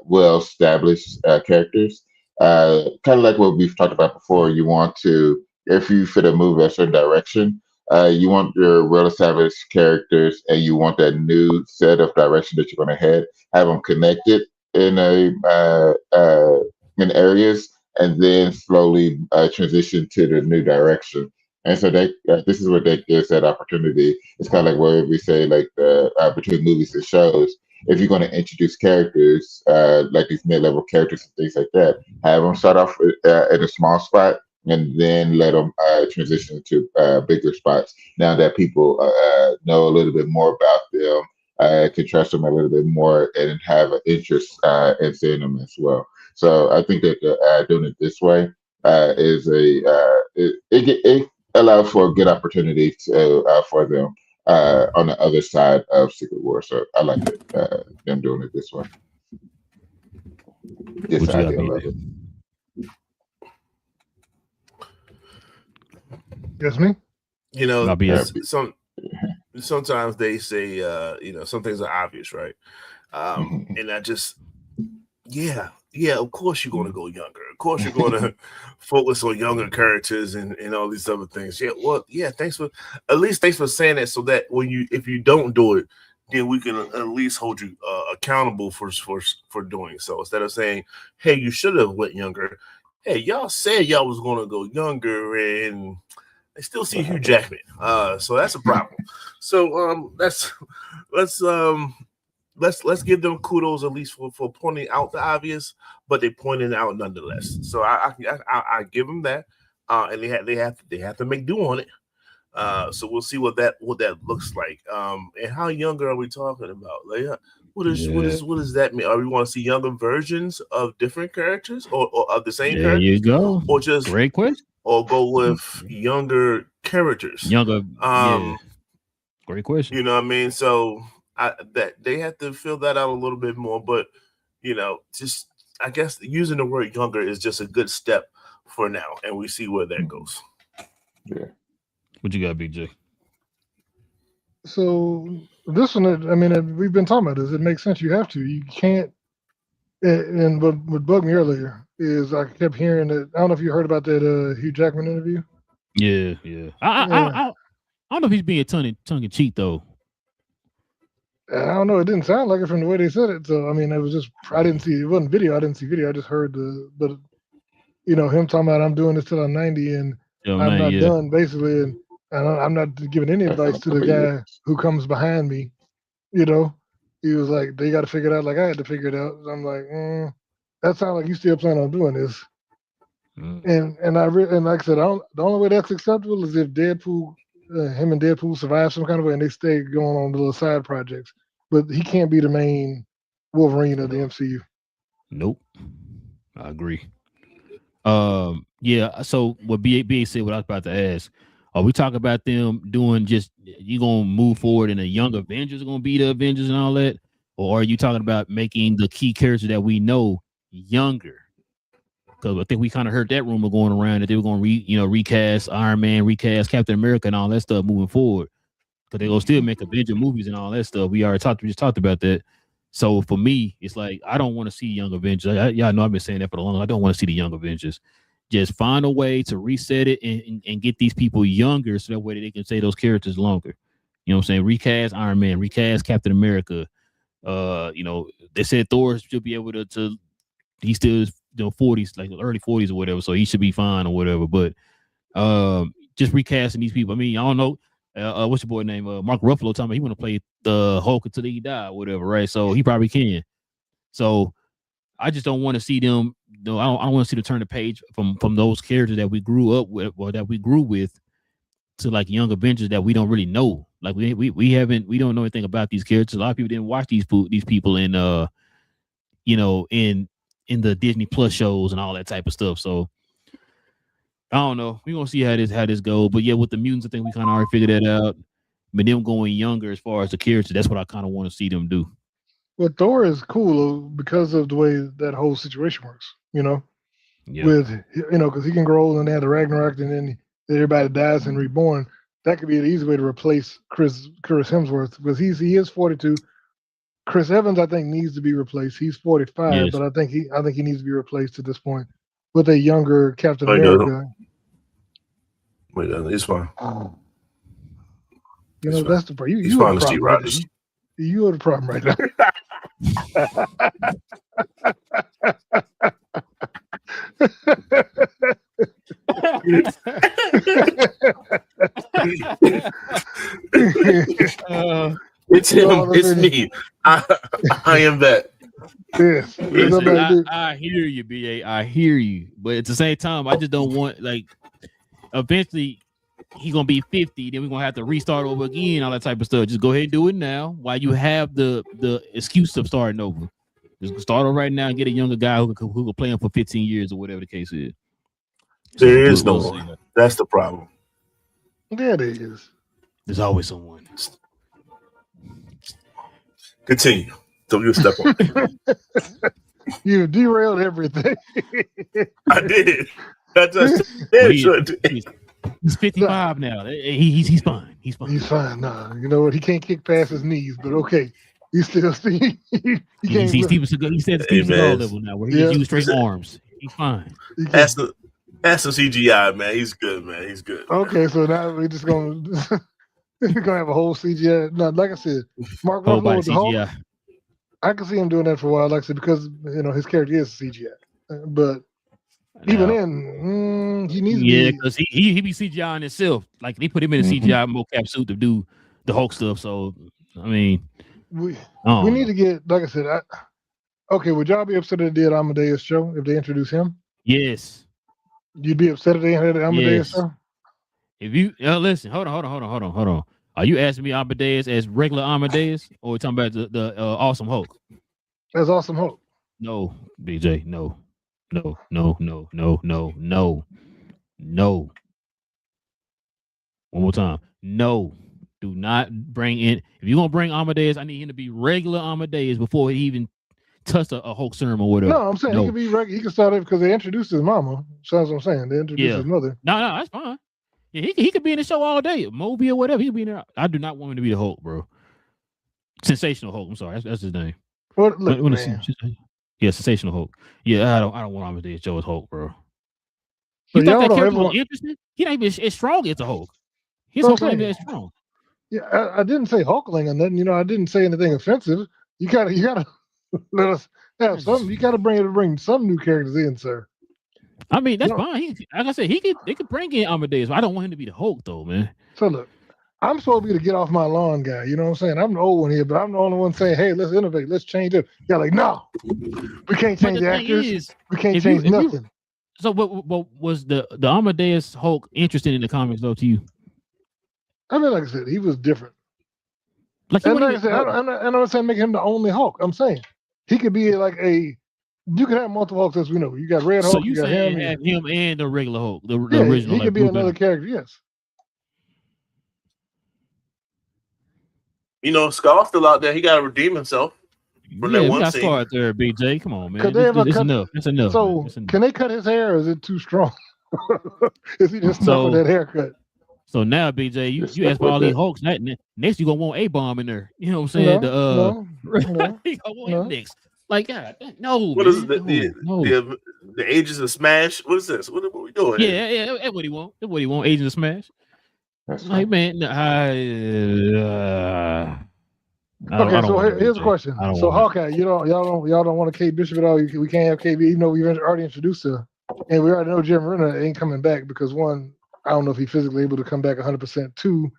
well-established characters. Kind of like what we've talked about before. You want to, if you fit a move a certain direction, you want your well-established characters, and you want that new set of direction that you're going to head. Have them connected in in areas, and then slowly transition to the new direction. And so this is what that gives that opportunity. It's kind of like where we say, like between movies and shows, if you're going to introduce characters like these mid-level characters and things like that, have them start off at a small spot, and then let them transition to bigger spots. Now that people know a little bit more about them, can trust them a little bit more, and have an interest in seeing them as well. So I think that doing it this way is it allows for a good opportunity for them on the other side of Secret War. So I like it, them doing it this way. This idea of it. That's me. Sometimes they say some things are obvious, right? And I just, yeah, yeah, of course you're going to go younger. Of course you're going to focus on younger characters and all these other things. Yeah, well, yeah. Thanks for saying that, so that if you don't do it, then we can at least hold you accountable for doing so. Instead of saying, hey, you should have went younger. Hey, y'all said y'all was going to go younger, and I still see Hugh Jackman. So that's a problem. So let's give them kudos at least for pointing out the obvious, but they pointed it out nonetheless. So I give them that, and they have to make do on it. So we'll see what that looks like. And how younger are we talking about? Like, what does that mean? Are we want to see younger versions of different characters, or of the same characters? There you go. Or just great question. Or go with younger characters. Younger. Great question. You know what I mean? So that they have to fill that out a little bit more, but just I guess using the word younger is just a good step for now, and we see where that goes. Yeah. What you got, BJ? So this one, I mean, we've been talking about this. It makes sense. You have to. You can't. And what bugged me earlier is I kept hearing that. I don't know if you heard about that Hugh Jackman interview. Yeah. I don't know if he's being tongue in cheek though. I don't know. It didn't sound like it from the way they said it. So I mean, it was just I didn't see. It wasn't video. I didn't see video. I just heard but him talking about I'm doing this till I'm 90 and I'm not done basically, and I'm not giving any advice to the guy who comes behind me. He was like, they got to figure it out like I had to figure it out. I'm like, that sounds like you still plan on doing this. And like I said, the only way that's acceptable is if Deadpool, him and Deadpool survive some kind of way and they stay going on the little side projects. But he can't be the main Wolverine of the MCU. Nope, I agree. Yeah. So what BA said, what I was about to ask. Are we talking about them doing just you gonna move forward and the young Avengers are gonna be the Avengers and all that, or are you talking about making the key characters that we know younger? Because I think we kind of heard that rumor going around that they were gonna recast Iron Man, recast Captain America, and all that stuff moving forward. Because they're gonna still make Avenger movies and all that stuff. We just talked about that. So for me, it's like I don't want to see young Avengers. Y'all know I've been saying that for a long time. I don't want to see the young Avengers. Just find a way to reset it and get these people younger so that way they can say those characters longer. You know what I'm saying? Recast Iron Man, recast Captain America. They said Thor should be able to he still is 40s, like early 40s or whatever, so he should be fine or whatever. But just recasting these people. I mean, I don't know. What's your boy name? Mark Ruffalo talking about he want to play the Hulk until he die or whatever, right? So he probably can. So I just don't want to see them. No, I don't want to see them turn the page from those characters that we grew up with or that we grew with to like young Avengers that we don't really know. Like we don't know anything about these characters. A lot of people didn't watch these people in in the Disney Plus shows and all that type of stuff. So I don't know. We're gonna see how this goes. But yeah, with the mutants, I think we kind of already figured that out. But them going younger as far as the character, that's what I kind of want to see them do. Well, Thor is cool because of the way that whole situation works, Yeah. with, because he can grow old and they have the Ragnarok and then everybody dies and reborn. That could be an easy way to replace Chris Hemsworth because he is 42. Chris Evans, I think, needs to be replaced. He's 45, yes. But I think he needs to be replaced at this point with a younger Captain America. Wait, it's fine. That's the problem. He's fine, Steve Rogers. You are the problem right now. It's him. It's me. I am that. Yes. I hear you, BA. I hear you. But at the same time, I just don't want, like, eventually he's going to be 50. Then we're going to have to restart over again, all that type of stuff. Just go ahead and do it now while you have the excuse of starting over. Just start over right now and get a younger guy who can play him for 15 years or whatever the case is. There is no one. That's the problem. Yeah, there is. There's always someone. Continue. Don't you step on. You derailed everything. I did. He's 55 now. He's fine. He's fine. He's fine. Nah, you know what? He can't kick past his knees, but okay. He's still Steve. He He's can't. Steven Seagal. He said Steven Seagal level now, where he just use straight arms. He's fine. That's the CGI, man. He's good, man. He's good. Okay, so now we're just gonna we're gonna have a whole CGI. No, like I said, Mark Ruffalo with the Hulk. I can see him doing that for a while, like I said, because his character is CGI. But even then, he needs to be. Because he be CGI on himself. Like they put him in a CGI mocap suit to do the Hulk stuff. So I mean, we need to get, like I said, okay. Would y'all be upset if they did Amadeus show if they introduce him? Yes. You'd be upset if they had Amadeus show? If you listen, hold on. Are you asking me Amadeus as regular Amadeus, or we talking about the Awesome Hulk? As Awesome Hulk. No, BJ, no. One more time. No. Do not bring in. If you're gonna bring Amadeus, I need him to be regular Amadeus before he even touched a Hulk serum or whatever. No, I'm saying he could be regular. He can start it because they introduced his mama. So that's what I'm saying. They introduced his mother. No, that's fine. Yeah, he could be in the show all day, Moby or whatever. He could be in there. I do not want him to be the Hulk, bro. Sensational Hulk. I'm sorry, that's his name. What? Look, man. Yeah, Sensational Hulk. Yeah, I don't want Amadeus Joe as Hulk, bro. So you thought that character was interesting? He not even as strong as a Hulk. He's Hulk ain't as strong. Yeah, I didn't say Hulkling or nothing. I didn't say anything offensive. You gotta let us have something. You gotta bring some new characters in, sir. I mean, that's fine. Like I said, they could bring in Amadeus, but I don't want him to be the Hulk, though, man. So look, I'm supposed to be the get off my lawn guy. You know what I'm saying? I'm the old one here, but I'm the only one saying, "Hey, let's innovate. Let's change it." You're like, "No, we can't change the actors. We can't change nothing." So, what was the Amadeus Hulk interesting in the comics, though, to you? I mean, like I said, he was different. Like I said, I'm not saying make him the only Hulk. I'm saying he could be like you can have multiple Hulks, as we know. You got Red Hulk. So you got him and the regular Hulk, the original. He could be another character. Yes. Scar's still out there. He got to redeem himself. From that one scene. Scar out there, BJ. Come on, man. It's enough. It's enough. So can they cut his hair, or is it too strong? Is he just stuck with that haircut? So now, BJ, you ask for all these Hulks. Next, you gonna want A-Bomb in there. You know what I'm saying? No. You gonna want him next. Like, God, no. What is the Agents of Smash? What is this? What are we doing? Yeah. That's what he want. That's what he want. Agents of Smash. Like, man, okay. So here's a question. So Hawkeye, y'all don't want a Kate Bishop at all. We can't have KB, even though we've already introduced her, and we already know Jim Renner ain't coming back because one, I don't know if he's physically able to come back 100%. Two,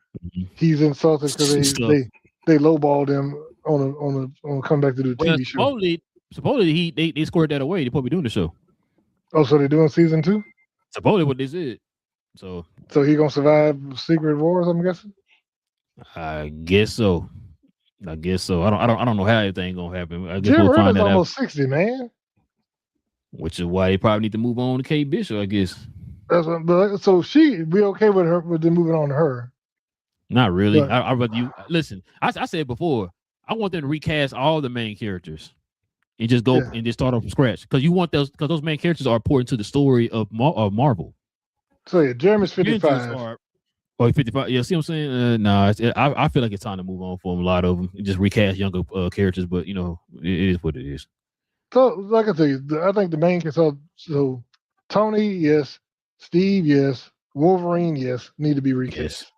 he's insulted because they lowballed him on come back to do the TV show. Supposedly they squared that away. They're probably doing the show. Oh, so they're doing season 2? Supposedly what they said. So he gonna survive Secret Wars, I'm guessing? I guess so. I don't know how everything gonna happen. I guess Jim we'll find Renner's that almost out. 60, man. Which is why they probably need to move on to Kate Bishop, I guess. So she be okay with them moving on to her. Not really. I'd rather you listen. I said before, I want them to recast all the main characters and just go and just start off from scratch because you want those main characters are important to the story of Marvel. So yeah, Jeremy's 55. 55. Yeah, see what I'm saying? I feel like it's time to move on for a lot of them. Just recast younger characters, but it is what it is. So, like I tell you, I think the main characters. So Tony, yes. Steve, yes. Wolverine, yes. Need to be recast.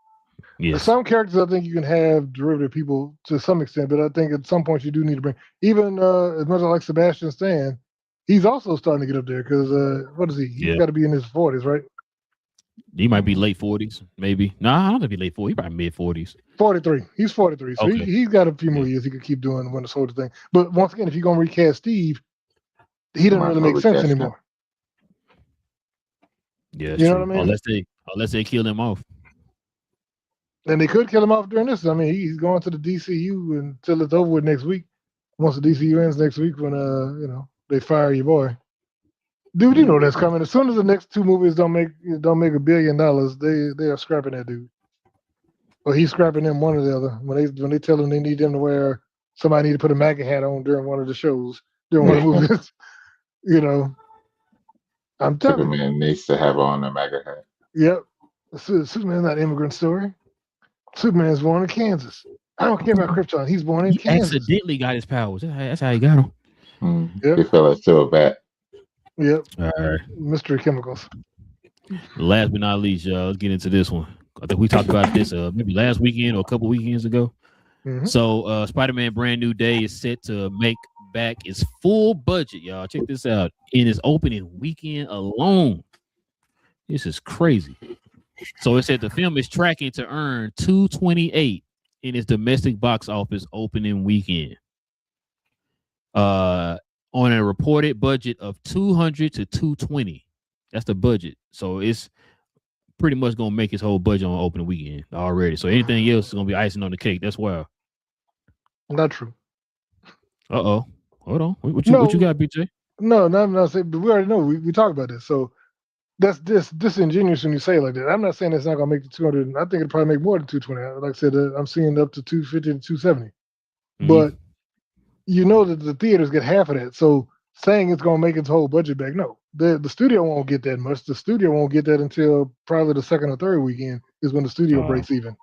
Yes. Some characters, I think you can have derivative people to some extent, but I think at some point you do need to bring. Even as much as I like Sebastian Stan, he's also starting to get up there because what is he? He's got to be in his 40s, right? He might be late 40s, maybe. No, I don't think he's late 40s. He probably mid 40s. 43. He's 43, so okay. he's got a few more years he could keep doing the Winter Soldier thing. But once again, if you're gonna recast Steve, he doesn't really make sense anymore. Yeah, you know what I mean. Unless they kill him off. And they could kill him off during this. I mean, he's going to the DCU until it's over with next week. Once the DCU ends next week, when they fire your boy. Dude, you know that's coming. As soon as the next 2 movies don't make $1 billion, they are scrapping that dude. Or he's scrapping them, one or the other. When they tell them they need them to wear, somebody need to put a MAGA hat on during one of the shows, during one of the movies. I'm telling you. Superman needs to have on a MAGA hat. Yep. Superman's not an immigrant story. Superman's born in Kansas. I don't care about Krypton. He's born in He Kansas. accidentally got his powers. That's how he got them. Yep. He fell into a bat. Yep. All right. Mystery chemicals. Last but not least, y'all, let's get into this one. I think we talked about this maybe last weekend or a couple weekends ago. Mhm. So Spider-Man Brand New Day is set to make back its full budget, y'all. Check this out. In its opening weekend alone. This is crazy. So it said the film is tracking to earn $228 in its domestic box office opening weekend. On a reported budget of $200 to $220. That's the budget. So it's pretty much gonna make its whole budget on opening weekend already. So anything else is gonna be icing on the cake. That's wild. Not true. Uh-oh. Hold on. What you got, BJ? No, I'm not saying, but we already know. We talked about this. So that's disingenuous when you say it like that. I'm not saying it's not gonna make the 200. I think it'll probably make more than 220. Like I said, I'm seeing up to 250 to 270. Mm-hmm. But you know that the theaters get half of that. So saying it's gonna make its whole budget back, no. The studio won't get that much. The studio won't get that until probably the second or third weekend is when the studio breaks even.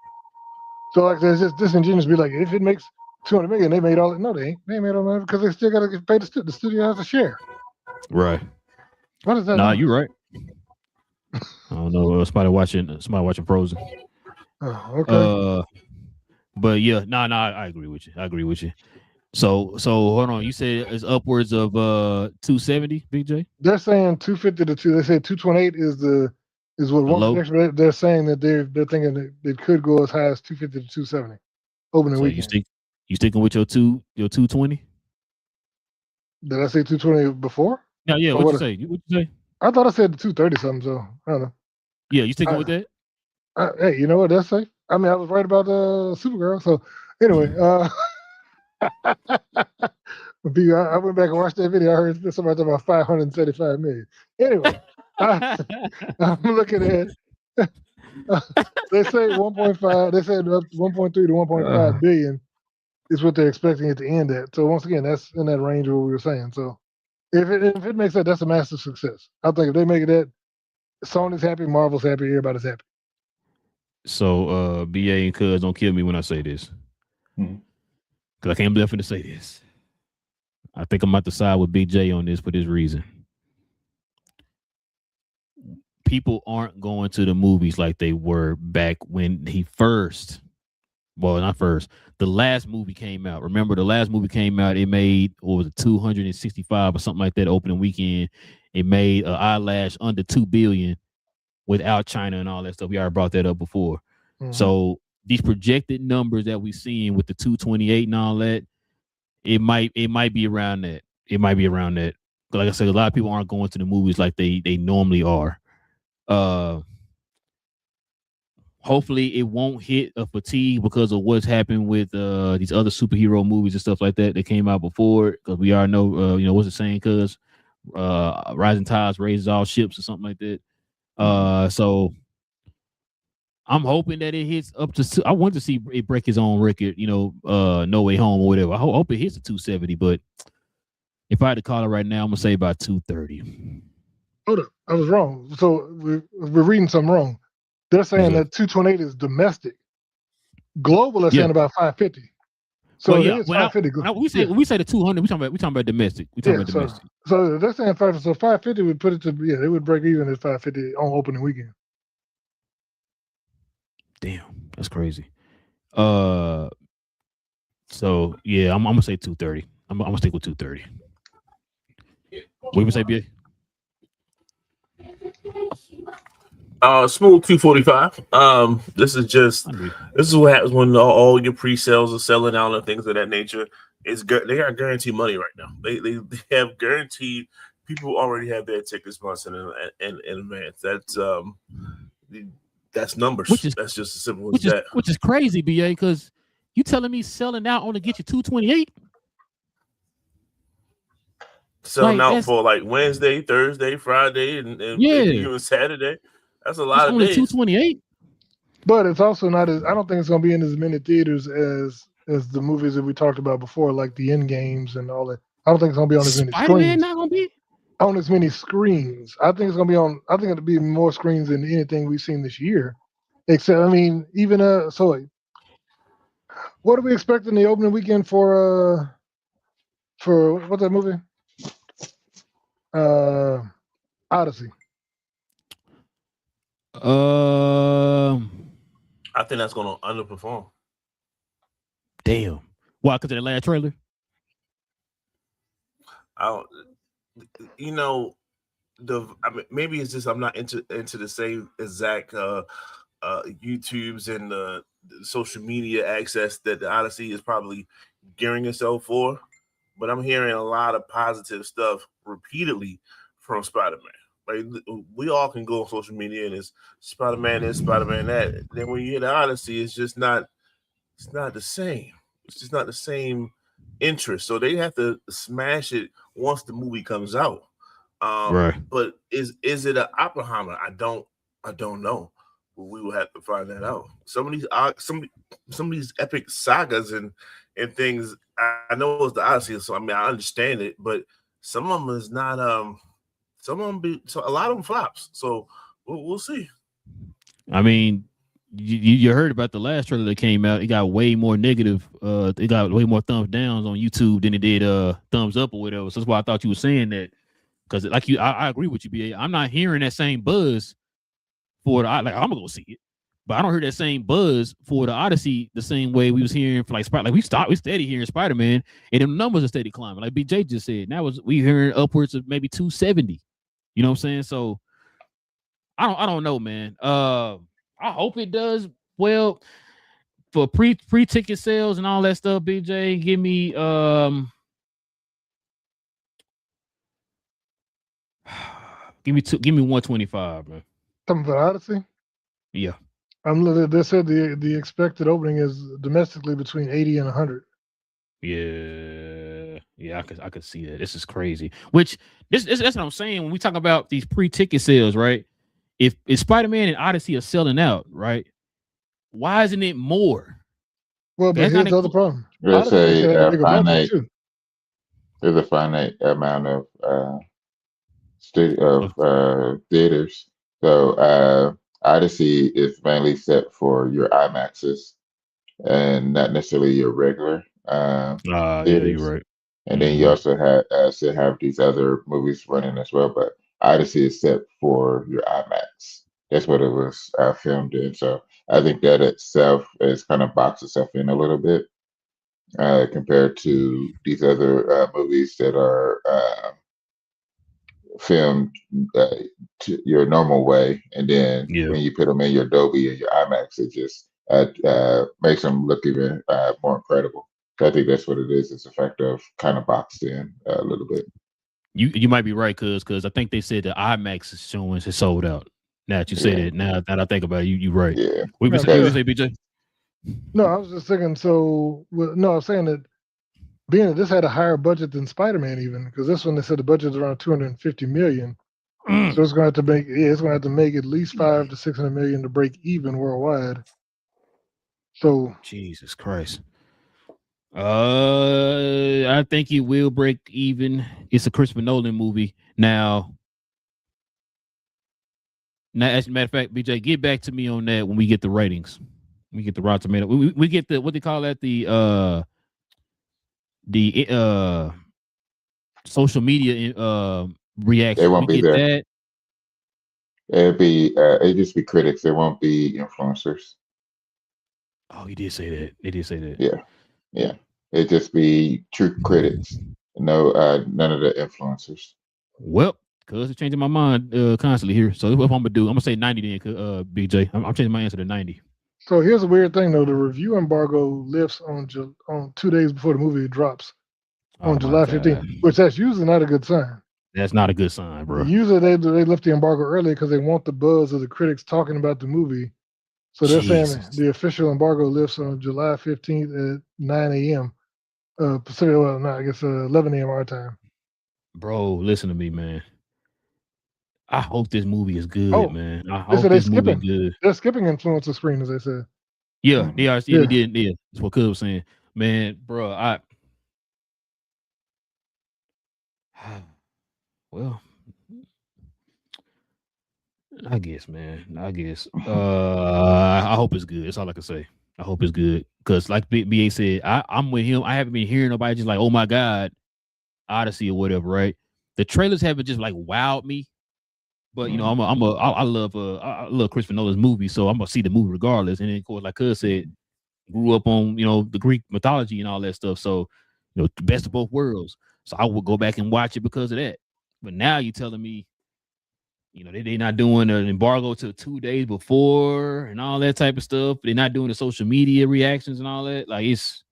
So like it's just disingenuous to be like, if it makes 200 million, they made all it. No, they ain't. They ain't made all that because they still got to get paid. The studio has a share. Right. What is that? Nah, you're right. I don't know. Somebody watching Frozen. Oh, okay. But yeah, I agree with you. So hold on. You said it's upwards of 270, BJ? They're saying 250 to 2. They say 228 is what one. They're saying that they're thinking that it could go as high as 250 to 270 opening weekend. You sticking with your 220? Did I say 220 before? Yeah. What you say? What you say? I thought I said 230 something. So I don't know. Yeah, you sticking with that? Hey, you know what that's safe? I mean, I was right about Supergirl. So anyway, I went back and watched that video. I heard somebody talking about 575 million. Anyway, I'm looking at. They say 1.5. They said 1.3 to 1.5 billion is what they're expecting it to end at. So once again, that's in that range of what we were saying. So if it makes that, that's a massive success. I think if they make it that, Sony's happy, Marvel's happy, everybody's happy. So BA and Cuz, don't kill me when I say this. Because I can't believe I'm to say this. I think I'm about to side with Big J on this for this reason. People aren't going to the movies like they were back when the last movie came out. Remember, the last movie came out, it made, what was it, 265 or something like that opening weekend. It made an eyelash under 2 billion without China and all that stuff. We already brought that up before. Mm-hmm. So these projected numbers that we're seeing with the 228 and all that, it might be around that. It might be around that. But like I said, a lot of people aren't going to the movies like they normally are. Hopefully it won't hit a fatigue because of what's happened with these other superhero movies and stuff like that came out before. Because we already know, what's the saying? Because rising tides raises all ships or something like that. So I'm hoping that it hits up to. I want to see it break his own record. No Way Home or whatever. I hope it hits the 270. But if I had to call it right now, I'm gonna say about 230. Hold up, I was wrong. So we're reading something wrong. They're saying that 228 is domestic. Global is saying about 550. So it is 550. When we say the 200, we talking about domestic. We talking about domestic. So they're saying 550. So 550 would put it to they would break even at 550 on opening weekend. Damn, that's crazy. So yeah, I'm gonna say 230. I'm gonna stick with 230. What you say, BA? Smooth 245. This is what happens when all your pre-sales are selling out and things of that nature. They are guaranteed money right now. They have guaranteed people already have their tickets months in advance. That's numbers. That's just as simple as that. Which is crazy, BA, because you telling me selling out only get you 228? Selling out for like Wednesday, Thursday, Friday, and even Saturday. That's a lot of days. 228. But it's also not as. I don't think it's going to be in as many theaters as the movies that we talked about before, like the End Games and all that. I don't think it's going to be on as many screens. Not going to be on as many screens. I think it's going to be on. I think it'll be more screens than anything we've seen this year. Except, I mean, even What are we expecting the opening weekend for what's that movie? Odyssey. I think that's going to underperform. Damn. Why? Because of the last trailer? I mean, maybe it's just I'm not into the same exact YouTubes and the social media access that the Odyssey is probably gearing itself for. But I'm hearing a lot of positive stuff repeatedly from Spider-Man. Like we all can go on social media and it's Spider-Man this, Spider-Man that. Then when you hear the Odyssey, it's not the same. It's just not the same interest. So they have to smash it once the movie comes out. Right. But is it an Oppenheimer? I don't know. But we will have to find that out. Some of these epic sagas and things. I know it's the Odyssey, so I mean I understand it, but some of them is not. Some of them a lot of them flops. So we'll see. I mean, you heard about the last trailer that came out. It got way more negative. It got way more thumbs downs on YouTube than it did thumbs up or whatever. So that's why I thought you were saying that. Because like I agree with you, BA. I'm not hearing that same buzz for the I'm gonna go see it, but I don't hear that same buzz for the Odyssey the same way we was hearing for like we steady hearing Spider-Man, and the numbers are steady climbing. Like BJ just said, now we hearing upwards of maybe 270. You know what I'm saying? So I don't know, man. I hope it does well for pre-ticket sales and all that stuff. BJ, give me give me 125, man. Something for Odyssey? Yeah. They said the expected opening is domestically between 80 and 100. Yeah, I could see that. This is crazy. Which that's what I'm saying when we talk about these pre-ticket sales, right? If Spider-Man and Odyssey are selling out, right? Why isn't it more? Well, but here's the other problem. There's a finite. Too. There's a finite amount of theaters. So Odyssey is mainly set for your IMAXs and not necessarily your regular theaters. Yeah, you're right. And then you also have these other movies running as well, but Odyssey is set for your IMAX. That's what it was filmed in. So I think that itself is kind of boxed itself in a little bit compared to these other movies that are filmed to your normal way, and then when you put them in your Dolby and your IMAX, it just makes them look even more incredible. So I think that's what it is. It's a fact of kind of boxed in a little bit. You might be right, because I think they said the IMAX is showing is sold out. Now that you say that, now that I think about it, you're right. Yeah. What you say, BJ? No, I was just thinking. So no, I was saying that being that this had a higher budget than Spider-Man, even because this one they said the budget's around 250 million. So it's going to have to make at least 500 to 600 million to break even worldwide. So Jesus Christ. I think it will break even. It's a Christopher Nolan movie. Now, as a matter of fact, BJ, get back to me on that when we get the ratings. We get the Rotten Tomato. We get the what they call that, the social media reaction. They won't be there. That. It'll just be critics. There won't be influencers. Oh, he did say that. They did say that. Yeah. It'd just be true critics. No, none of the influencers. Well, cuz it's changing my mind constantly here. So what I'm gonna do? I'm gonna say 90 then, BJ. I'm changing my answer to 90. So here's a weird thing though. The review embargo lifts on 2 days before the movie drops on July 15th, which that's usually not a good sign. That's not a good sign, bro. Usually they lift the embargo early because they want the buzz of the critics talking about the movie. So they're saying the official embargo lifts on July 15th at 9 a.m. Pacific. Well, no, I guess 11 a.m. our time. Bro, listen to me, man. I hope this movie is good, man. I hope this movie is good. They're skipping influencer screen, as they said. Yeah, they are. Yeah, they did. Yeah, that's what Cub was saying, man, bro. Well, I guess, man. I hope it's good. That's all I can say. I hope it's good. Because like BA said, I'm with him. I haven't been hearing nobody just like, oh my God, Odyssey or whatever, right? The trailers haven't just like wowed me. But you know, I love Christopher Nolan's movie, so I'm gonna see the movie regardless. And then of course, like Cuz said, grew up on the Greek mythology and all that stuff. So, the best of both worlds. So I would go back and watch it because of that. But now you're telling me, they're not doing an embargo till 2 days before and all that type of stuff. They're not doing the social media reactions and all that. Like it's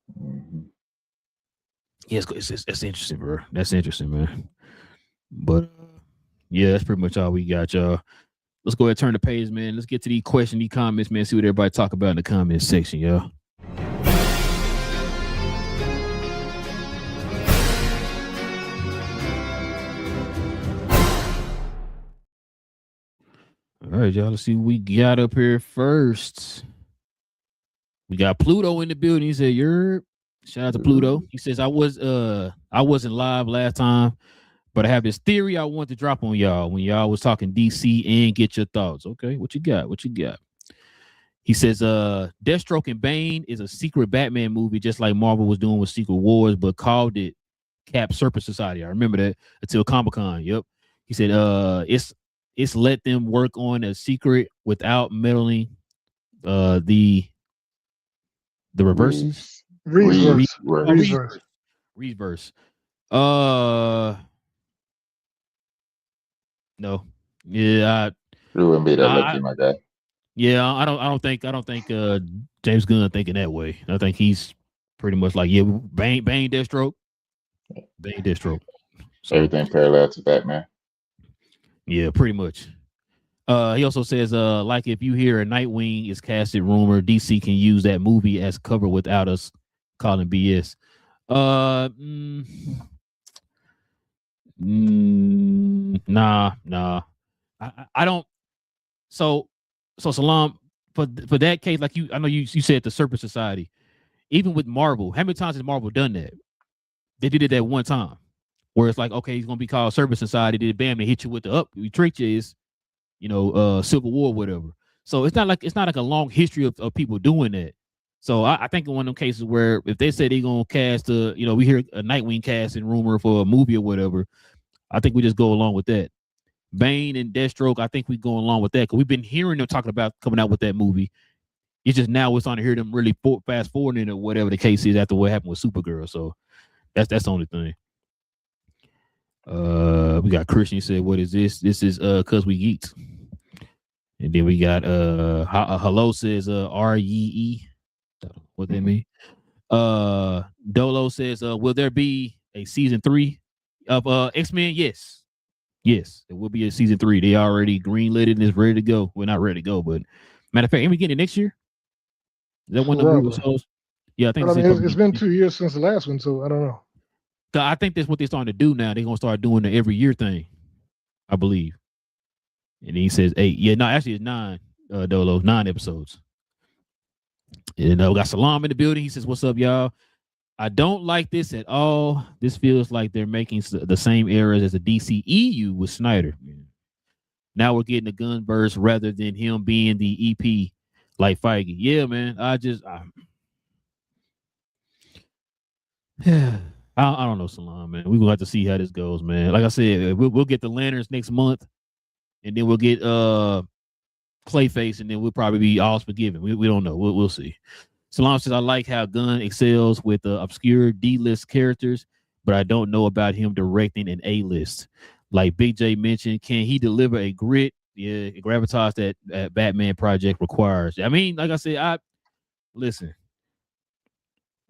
that's interesting, bro. That's interesting, man. But yeah, that's pretty much all we got, y'all. Let's go ahead and turn the page, man. Let's get to these questions, these comments, man. See what everybody talk about in the comments section, y'all. All right, y'all. Let's see what we got up here first. We got Pluto in the building. He said, "You're." Shout out to Pluto. He says, I wasn't live last time, but I have this theory I want to drop on y'all when y'all was talking DC and get your thoughts. Okay, what you got? He says, Deathstroke and Bane is a secret Batman movie, just like Marvel was doing with Secret Wars, but called it Cap Serpent Society. I remember that until Comic-Con. Yep. He said, it's let them work on a secret without meddling the reverses. Reverse. No. Yeah. You wouldn't be that lucky, my guy. Yeah, I don't think James Gunn thinking that way. I think he's pretty much like, yeah, Bane Deathstroke. So, everything parallel to Batman. Yeah, pretty much. He also says, like if you hear a Nightwing is casted rumor, DC can use that movie as cover without us calling BS. Nah. I don't. So Salam, for that case, like I know you said the Serpent Society. Even with Marvel, how many times has Marvel done that? They did it that one time, where it's like, okay, he's gonna be called Serpent Society. Then bam, they hit you with the up. We tricked you is, Civil War, or whatever. So it's not like a long history of people doing that. So I think in one of them cases where if they say they're gonna cast we hear a Nightwing casting rumor for a movie or whatever, I think we just go along with that. Bane and Deathstroke, I think we go along with that because we've been hearing them talking about coming out with that movie. It's just now we're starting to hear them really fast forwarding or whatever the case is after what happened with Supergirl. So that's the only thing. We got Christian said, "What is this? This is cause we geeked." And then we got hello says REE. What that mean? Dolo says, will there be a season 3 of X-Men? Yes, there will be a season 3. They already greenlit it and it's ready to go. We're not ready to go, but matter of fact, ain't we getting it next year? Is that one of the movie shows? Yeah, I think it's been 2 years since the last one, so I don't know. I think that's what they're starting to do now. They're gonna start doing the every year thing, I believe. And he says 8. Yeah, no, actually it's 9. Dolo, 9 episodes. And we got Salam in the building. He says, "What's up, y'all? I don't like this at all. This feels like they're making the same errors as the DCEU with Snyder. Now we're getting the Gunn verse rather than him being the EP like Feige. Yeah, man. I don't know, Salam, man. We're gonna have to see how this goes, man. Like I said, we'll get the Lanterns next month, and then we'll get Clayface, and then we'll probably be all forgiven. We don't know. We'll see. Salam says, I like how Gunn excels with obscure D-list characters, but I don't know about him directing an A-list. Like Big J mentioned, can he deliver a grit, gravitas that Batman project requires? I mean, like I said, listen,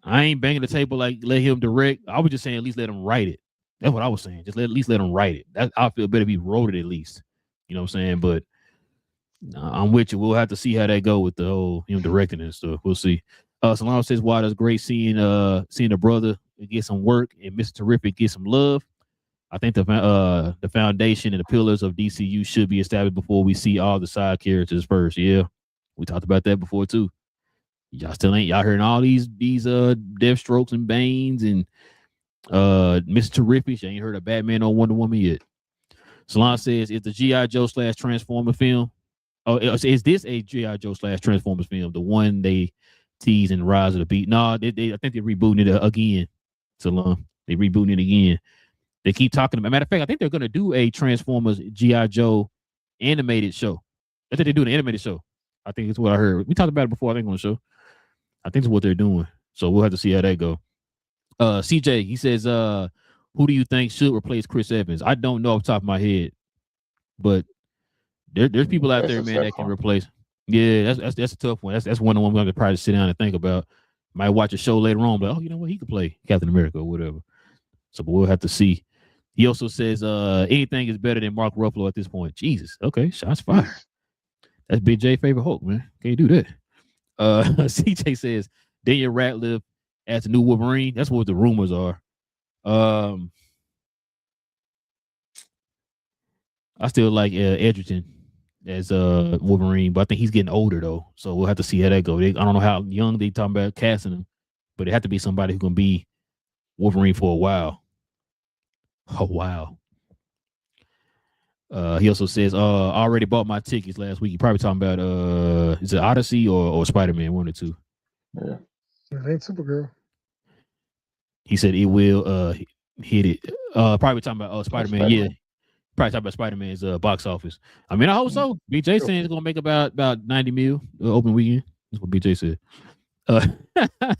I ain't banging the table like let him direct. I was just saying at least let him write it. That's what I was saying. Just at least let him write it. I feel better if he wrote it at least. You know what I'm saying? But I'm with you. We'll have to see how that go with the whole directing and stuff. We'll see. Salam says, "Wow, that's great seeing a brother get some work and Mr. Terrific get some love. I think the foundation and the pillars of DCU should be established before we see all the side characters first." Yeah, we talked about that before too. Y'all still ain't hearing all these Deathstrokes and Banes and Mr. Terrific. You ain't heard of Batman or Wonder Woman yet. Salam says, "Is the G.I. Joe /Transformer film? Oh, is this a G.I. Joe /Transformers film? The one they teasing Rise of the Beast. No, I think they're rebooting it again. Salon. They rebooting it again. They keep talking about. Matter of fact, I think they're gonna do a Transformers G.I. Joe animated show. I think they're doing an animated show. I think it's what I heard. We talked about it before. I think on the show. I think it's what they're doing. So we'll have to see how that go. CJ, he says, who do you think should replace Chris Evans? I don't know off the top of my head, but there's people out there, man, that can replace. Yeah, that's a tough one. That's one of the ones I'm gonna probably sit down and think about. Might watch a show later on, but you know what, he could play Captain America or whatever. So, but we'll have to see. He also says, anything is better than Mark Ruffalo at this point. Jesus, okay, shots fired. That's Big J favorite Hulk, man. Can't do that. CJ says Daniel Radcliffe as the new Wolverine. That's what the rumors are. I still like Edgerton as Wolverine, but I think he's getting older though. So we'll have to see how that goes. I don't know how young they talking about casting him, but it had to be somebody who's gonna be Wolverine for a while. Oh wow. He also says, I already bought my tickets last week. You probably talking about is it Odyssey or Spider-Man, one or two? Yeah. It ain't Supergirl. He said it will hit it. Probably talking about Spider-Man. Spider-Man. Yeah. Probably talking about Spider-Man's box office. I mean, I hope so. BJ saying it's gonna make about 90 mil open weekend. That's what BJ said.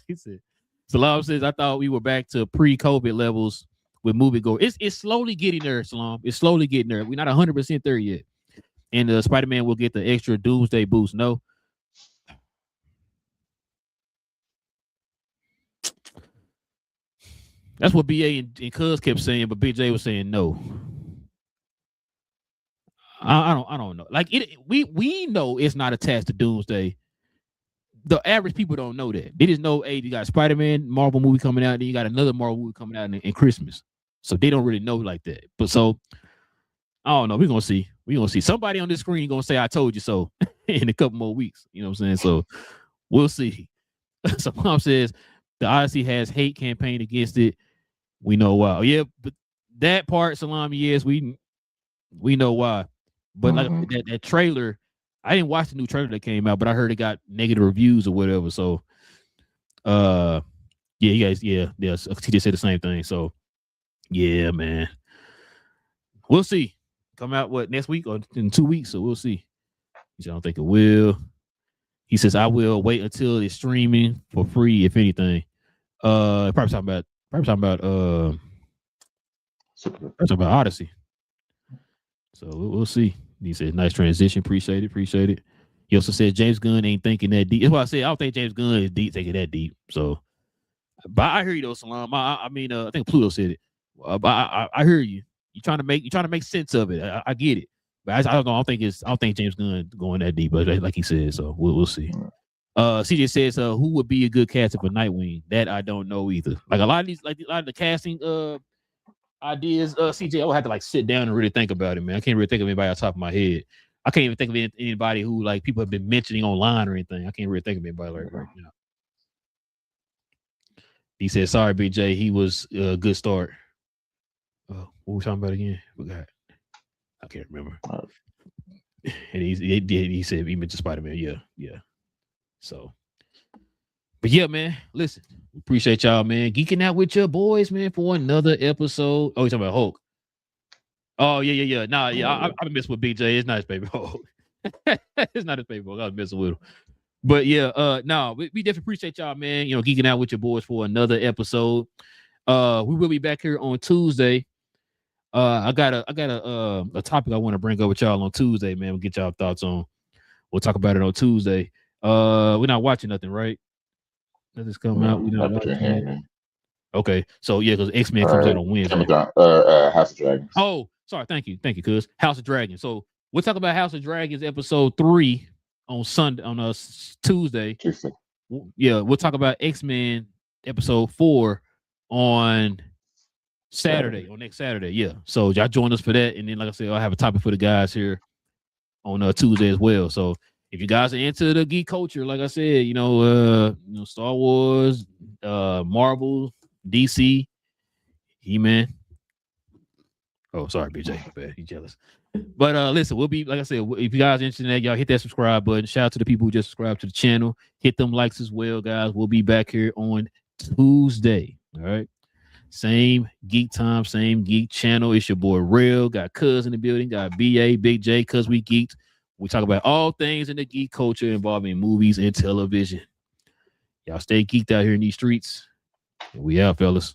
He said, Salam says, I thought we were back to pre-COVID levels with moviegoers. It's slowly getting there, Salam. It's slowly getting there. We're not 100% there yet. And Spider-Man will get the extra Doomsday boost. No. That's what BA and Cuz kept saying, but BJ was saying no. I don't know. Like we know it's not attached to Doomsday. The average people don't know that. They just know, hey, you got a Spider-Man Marvel movie coming out, then you got another Marvel movie coming out in Christmas. So they don't really know like that. But so I don't know. We're gonna see. We're gonna see. Somebody on this screen gonna say I told you so in a couple more weeks. You know what I'm saying? So we'll see. So Mom says the Odyssey has hate campaign against it. We know why. Yeah, but that part, Salami, yes, we know why. But like that trailer, I didn't watch the new trailer that came out, but I heard it got negative reviews or whatever. So yeah, you guys, yeah, TJ said the same thing. So yeah, man. We'll see. Come out what next week or in 2 weeks, so we'll see. He said, I don't think it will. He says, I will wait until it's streaming for free, if anything. Probably talking about Odyssey. So we'll see. He said, nice transition. Appreciate it. He also said James Gunn ain't thinking that deep. That's why I said I don't think James Gunn is thinking that deep. So, but I hear you though, Salam. I mean, I think Pluto said it. But I hear you. You trying to make sense of it. I get it. But I don't think James Gunn going that deep. But like he said, so we'll see. CJ says, who would be a good casting for Nightwing? That I don't know either. Like a lot of the casting ideas, CJ, I would have to like sit down and really think about it, man. I can't really think of anybody off the top of my head. I can't even think of anybody who like people have been mentioning online or anything. I can't really think of anybody like right now. He said, sorry, BJ, he was a good start. What were we talking about again? Forgot. I can't remember. And he said he mentioned Spider-Man. Yeah. So, but yeah, man. Listen, appreciate y'all, man. Geeking out with your boys, man, for another episode. Oh, you talking about Hulk? Oh yeah. Nah, yeah. I mess with BJ. It's not his favorite Hulk. It's not his favorite Hulk. I was messing with him. But yeah, we definitely appreciate y'all, man. You know, geeking out with your boys for another episode. We will be back here on Tuesday. I got a topic I want to bring up with y'all on Tuesday, man. We'll get y'all thoughts on. We'll talk about it on Tuesday. We're not watching nothing, right? Nothing's coming out. We're not watching. Okay, so yeah, because X-Men comes out on Wednesday. House of Dragons. Oh, sorry, thank you, cuz House of Dragons. So we'll talk about House of Dragons episode 3 on Sunday, on Tuesday. Yeah, we'll talk about X-Men episode 4 on Saturday, on next Saturday. Yeah, so y'all join us for that, and then like I said, I'll have a topic for the guys here on Tuesday as well. So if you guys are into the geek culture, like I said, you know, Star Wars, Marvel, DC, He-Man. Oh, sorry, BJ. Bad. He's jealous. But listen, we'll be like I said, if you guys are interested in that, y'all hit that subscribe button. Shout out to the people who just subscribed to the channel. Hit them likes as well, guys. We'll be back here on Tuesday. All right. Same geek time, same geek channel. It's your boy Real. Got Cuz in the building, got BA, Big J, Cuz we geeked. We talk about all things in the geek culture involving movies and television. Y'all stay geeked out here in these streets. We out, fellas.